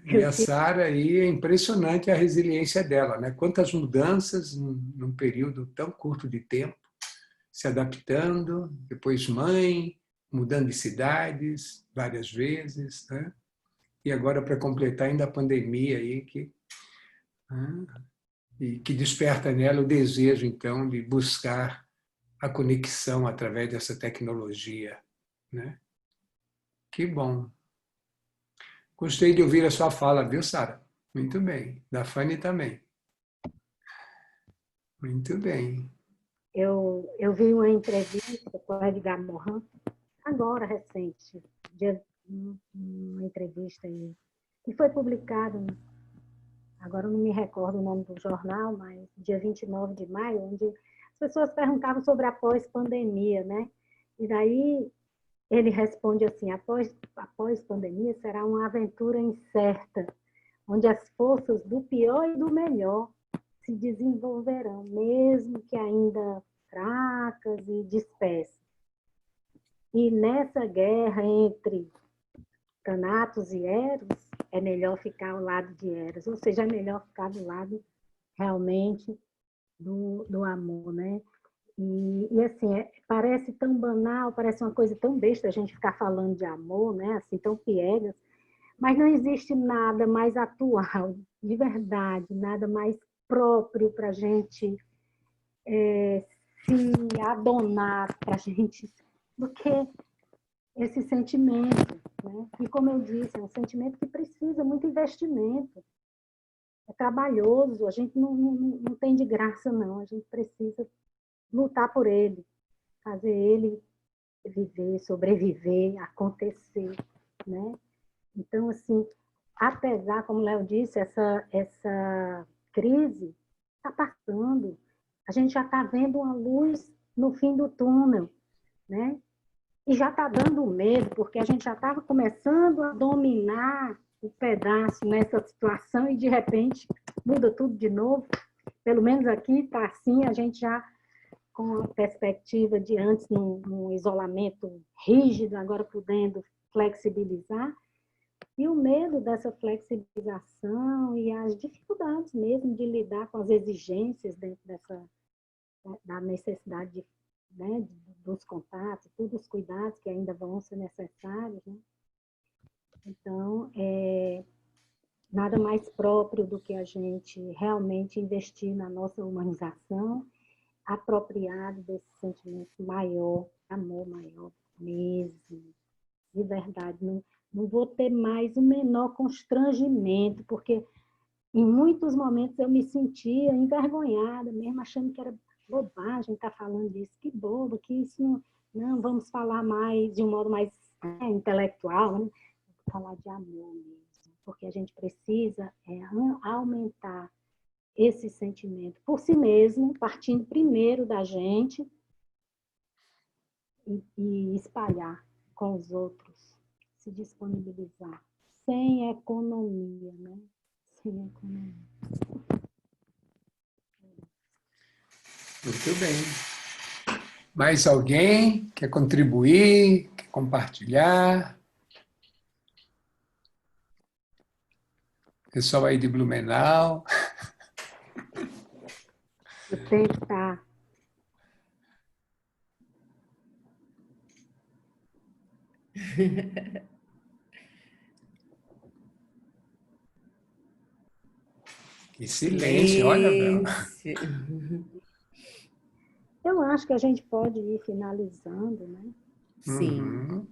E a Sara aí é impressionante a resiliência dela, né? Quantas mudanças num período tão curto de tempo, se adaptando, depois mãe, mudando de cidades várias vezes, né? E agora para completar ainda a pandemia aí e que desperta nela o desejo então de buscar a conexão através dessa tecnologia, né? Que bom. Gostei de ouvir a sua fala, viu, Sara? Muito bem. Da Fanny também. Muito bem. Eu vi uma entrevista com o Edgar Morin, agora recente, uma entrevista aí, que foi publicada, agora eu não me recordo o nome do jornal, mas dia 29 de maio, onde as pessoas perguntavam sobre a pós-pandemia, né? E daí ele responde assim: após pandemia será uma aventura incerta, onde as forças do pior e do melhor se desenvolverão, mesmo que ainda fracas e dispersas. E nessa guerra entre Thanatos e Eros, é melhor ficar ao lado de Eros, ou seja, é melhor ficar do lado realmente do amor, né? E assim, parece tão banal, parece uma coisa tão besta a gente ficar falando de amor, né? Assim, tão piegas, mas não existe nada mais atual, de verdade, nada mais próprio para a gente se adonar, para a gente, do que esse sentimento, né? E como eu disse, é um sentimento que precisa muito investimento, é trabalhoso, a gente não tem de graça, não, a gente precisa lutar por ele, fazer ele viver, sobreviver, acontecer, né? Então, assim, apesar, como o Léo disse, essa crise está passando, a gente já está vendo uma luz no fim do túnel, né? E já está dando medo, porque a gente já estava começando a dominar o pedaço nessa situação e, de repente, muda tudo de novo. Pelo menos aqui está assim, a gente já com a perspectiva de antes num isolamento rígido, agora podendo flexibilizar, e o medo dessa flexibilização e as dificuldades mesmo de lidar com as exigências dentro da necessidade de, né, dos contatos, todos os cuidados que ainda vão ser necessários, né? Então, nada mais próprio do que a gente realmente investir na nossa humanização, apropriado desse sentimento maior, amor maior mesmo, de verdade. Não vou ter mais o menor constrangimento, porque em muitos momentos eu me sentia envergonhada, mesmo achando que era bobagem estar falando disso, que bobo, que isso não vamos falar mais de um modo mais intelectual, né? Falar de amor mesmo, porque a gente precisa aumentar esse sentimento por si mesmo, partindo primeiro da gente e espalhar com os outros, se disponibilizar, sem economia, né? Sem economia. Muito bem. Mais alguém quer contribuir, quer compartilhar? Pessoal aí de Blumenau. O tempo está... Que silêncio, olha, Bel. Eu acho que a gente pode ir finalizando, né? Sim.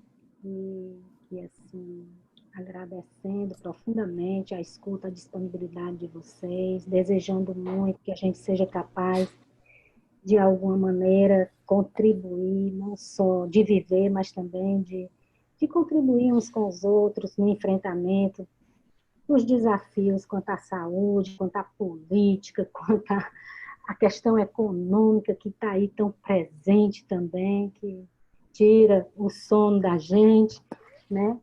E assim, agradecendo profundamente a escuta, a disponibilidade de vocês, desejando muito que a gente seja capaz, de alguma maneira, contribuir, não só de viver, mas também de contribuir uns com os outros no enfrentamento dos desafios quanto à saúde, quanto à política, quanto à questão econômica que está aí tão presente também, que tira o sono da gente, né?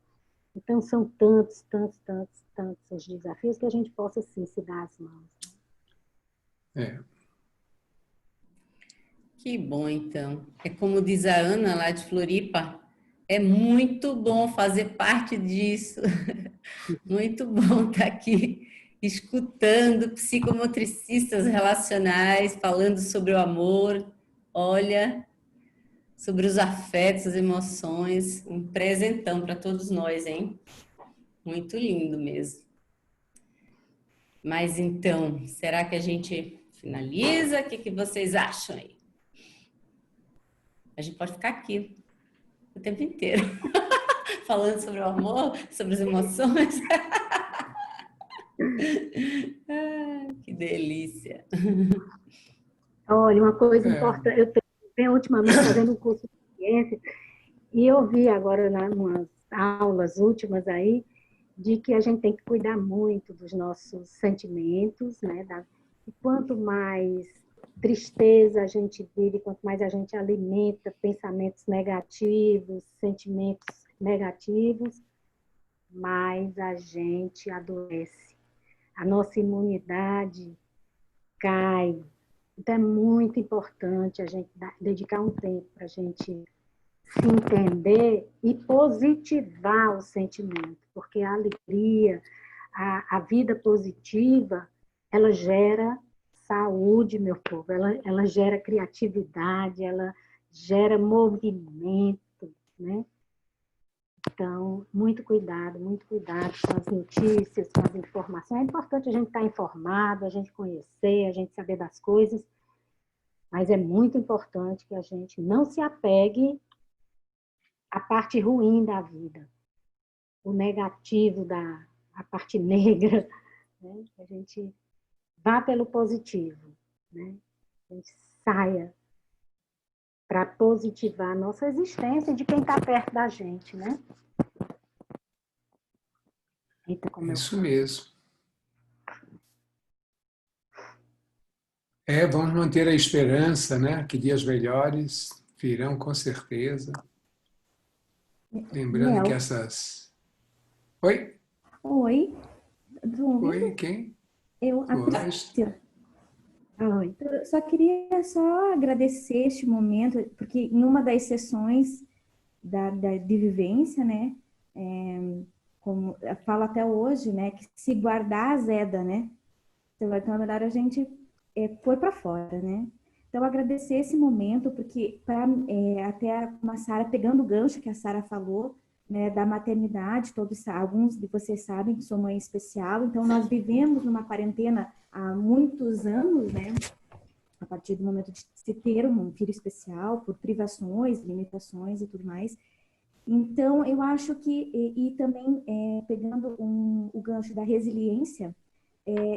Então, são tantos os desafios que a gente possa, sim, se dar as mãos. Que bom, então. É como diz a Ana, lá de Floripa, é muito bom fazer parte disso. Muito bom estar aqui escutando psicomotricistas relacionais, falando sobre o amor. Olha, sobre os afetos, as emoções. Um presentão para todos nós, hein? Muito lindo mesmo. Mas então, será que a gente finaliza? O que vocês acham aí? A gente pode ficar aqui o tempo inteiro, falando sobre o amor, sobre as emoções. Que delícia. Olha, uma coisa importante, eu venho ultimamente fazendo um curso de ciência, e eu vi agora nas aulas últimas aí, de que a gente tem que cuidar muito dos nossos sentimentos, né? E quanto mais tristeza a gente vive, quanto mais a gente alimenta pensamentos negativos, sentimentos negativos, mais a gente adoece. A nossa imunidade cai. Então, é muito importante a gente dedicar um tempo para a gente se entender e positivar o sentimento, porque a alegria, a vida positiva, ela gera saúde, meu povo. Ela gera criatividade, ela gera movimento, né? Então, muito cuidado com as notícias, com as informações. É importante a gente estar informado, a gente conhecer, a gente saber das coisas, mas é muito importante que a gente não se apegue à parte ruim da vida, o negativo, a parte negra, né? Que a gente vá pelo positivo, né? A gente saia para positivar a nossa existência e de quem está perto da gente, né? Eita, como eu Isso falo. mesmo. Vamos manter a esperança, né? Que dias melhores virão com certeza. Lembrando que Mel, essas... Oi? oi, estão Oi, ouvindo? quem? A Pois. Priscila. Oi. Eu só queria só agradecer este momento, porque em uma das sessões de vivência, né, como eu falo até hoje, né, que se guardar azeda, né, então é melhor a gente pôr para fora, né. Então agradecer esse momento, porque até como a Sara, pegando o gancho que a Sara falou, né, da maternidade, alguns de vocês sabem que sou mãe especial, então nós vivemos numa quarentena há muitos anos, né, a partir do momento de se ter um filho especial, por privações, limitações e tudo mais. Então, eu acho que, e também pegando o gancho da resiliência,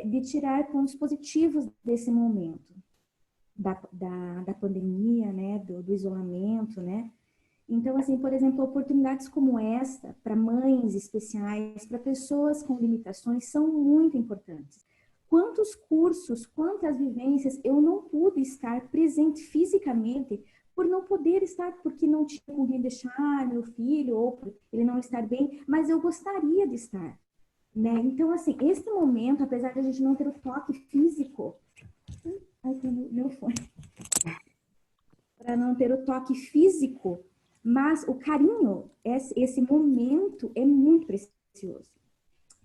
de tirar pontos positivos desse momento, da pandemia, né, do isolamento, né. Então, assim, por exemplo, oportunidades como esta, para mães especiais, para pessoas com limitações, são muito importantes. Quantos cursos, quantas vivências eu não pude estar presente fisicamente por não poder estar, porque não tinha com quem deixar meu filho, ou por ele não estar bem, mas eu gostaria de estar, né? Então, assim, este momento, apesar de a gente não ter o toque físico, ai, meu fone, para não ter o toque físico, mas o carinho, esse momento é muito precioso.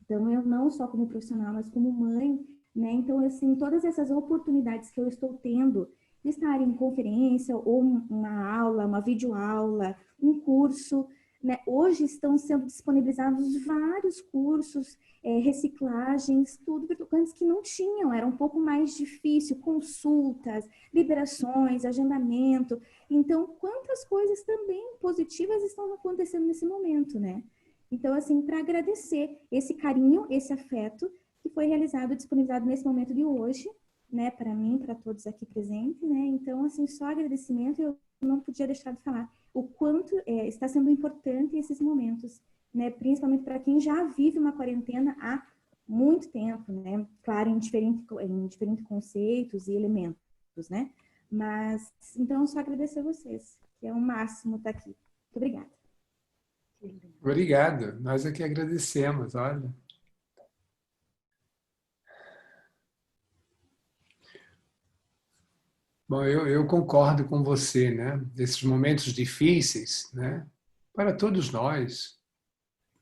Então, eu não só como profissional, mas como mãe, né? Então, assim, todas essas oportunidades que eu estou tendo de estar em conferência, ou uma aula, uma videoaula, um curso, né? Hoje estão sendo disponibilizados vários cursos, reciclagens, tudo, antes que não tinham, era um pouco mais difícil, consultas, liberações, agendamento. Então, quantas coisas também positivas estão acontecendo nesse momento, né? Então, assim, para agradecer esse carinho, esse afeto que foi realizado, disponibilizado nesse momento de hoje, né, para mim, para todos aqui presentes, né? Então, assim, só agradecimento, eu não podia deixar de falar o quanto está sendo importante esses momentos, né? Principalmente para quem já vive uma quarentena há muito tempo, né? Claro, em diferentes conceitos e elementos, né? Mas, então, só agradecer a vocês, que é o máximo estar aqui. Muito obrigada. Obrigado. Nós é que agradecemos, olha. Bom, eu concordo com você, né? Desses momentos difíceis, né? Para todos nós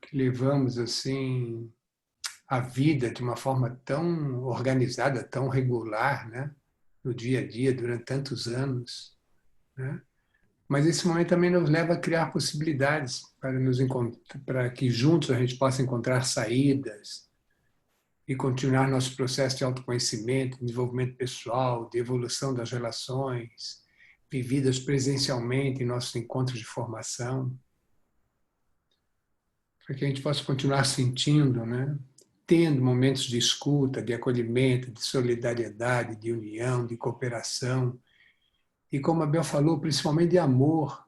que levamos assim a vida de uma forma tão organizada, tão regular, né? No dia a dia, durante tantos anos, né? Mas esse momento também nos leva a criar possibilidades para que juntos a gente possa encontrar saídas e continuar nosso processo de autoconhecimento, desenvolvimento pessoal, de evolução das relações, vividas presencialmente em nossos encontros de formação, para que a gente possa continuar sentindo, né? Tendo momentos de escuta, de acolhimento, de solidariedade, de união, de cooperação, e como a Bel falou, principalmente de amor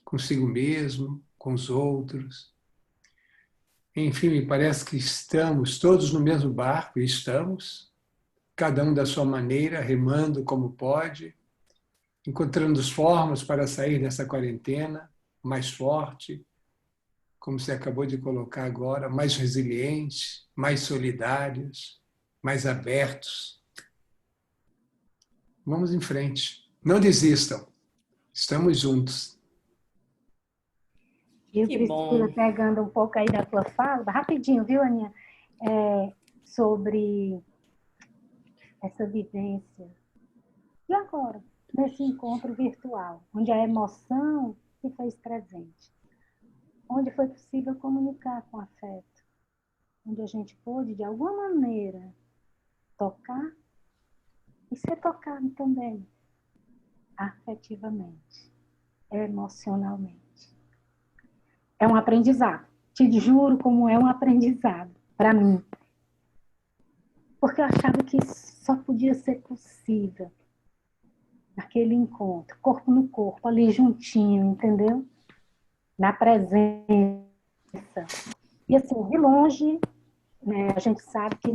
consigo mesmo, com os outros. Enfim, me parece que estamos todos no mesmo barco, e estamos, cada um da sua maneira, remando como pode, encontrando formas para sair dessa quarentena mais forte, como você acabou de colocar agora, mais resilientes, mais solidários, mais abertos. Vamos em frente. Não desistam. Estamos juntos. E Que Priscila, bom. pegando um pouco aí da tua fala, rapidinho, viu, Aninha? Sobre essa vivência. E agora, nesse encontro virtual, onde a emoção se fez presente, onde foi possível comunicar com afeto, onde a gente pôde, de alguma maneira, tocar e ser tocado também, afetivamente, emocionalmente. É um aprendizado. Te juro como é um aprendizado para mim. Porque eu achava que só podia ser possível naquele encontro, corpo no corpo, ali juntinho, entendeu? Na presença. E assim, de longe, né, a gente sabe que,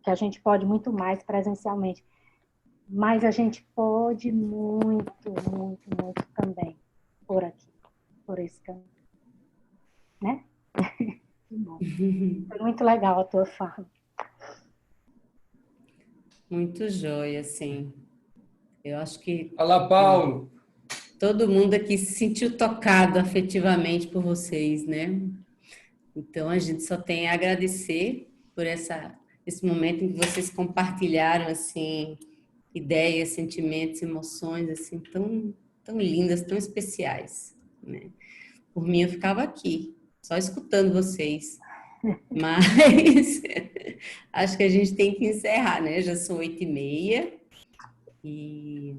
que a gente pode muito mais presencialmente, mas a gente pode muito, muito, muito também por aqui, por esse caminho. Né? Bom, foi muito legal a tua fala. Muito joia, sim. Eu acho que Fala, Paulo. todo mundo aqui se sentiu tocado afetivamente por vocês, né? Então, a gente só tem a agradecer por esse momento em que vocês compartilharam, assim, ideias, sentimentos, emoções, assim, tão lindas, tão especiais, né? Por mim, eu ficava aqui, só escutando vocês. Mas acho que a gente tem que encerrar, né? Já são 8h30 e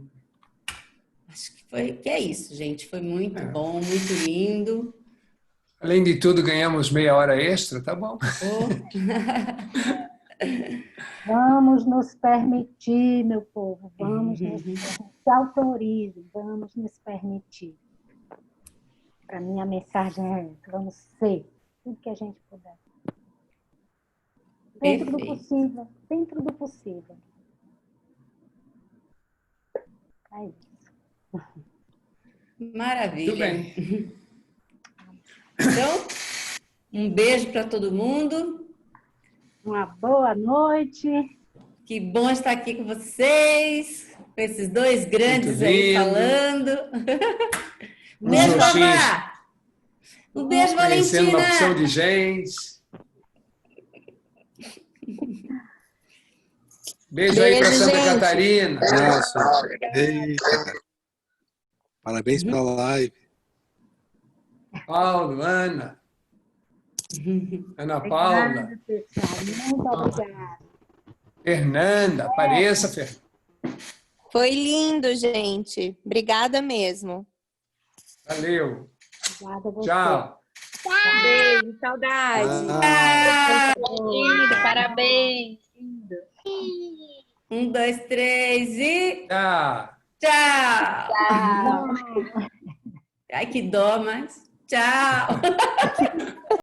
acho que é isso, gente. Foi muito bom, muito lindo. Além de tudo, ganhamos meia hora extra, tá bom. Oh. Vamos nos permitir, meu povo, vamos nos permitir. Se autorize, vamos nos permitir. Para mim, a mensagem é essa, vamos ser tudo que a gente puder. Dentro do possível, dentro do possível. É isso. Maravilha. Muito bem. Então, um beijo para todo mundo. Uma boa noite. Que bom estar aqui com vocês, com esses dois grandes aí falando. Um beijo, Vavá! Um beijo, Conhecendo Valentina! uma opção de gente. Beijo aí para Santa Catarina. Nossa, eita. Parabéns pela live. Paulo, Ana. Ana Paula. Obrigada, pessoal. Muito obrigada. Fernanda, apareça, Fernanda. Foi lindo, gente. Obrigada mesmo. Valeu. Obrigada a você. Tchau. Beijo, saudade. Lindo, parabéns. 1, 2, 3 e... Tchau. Tchau! Ai, que dó, mas... Tchau!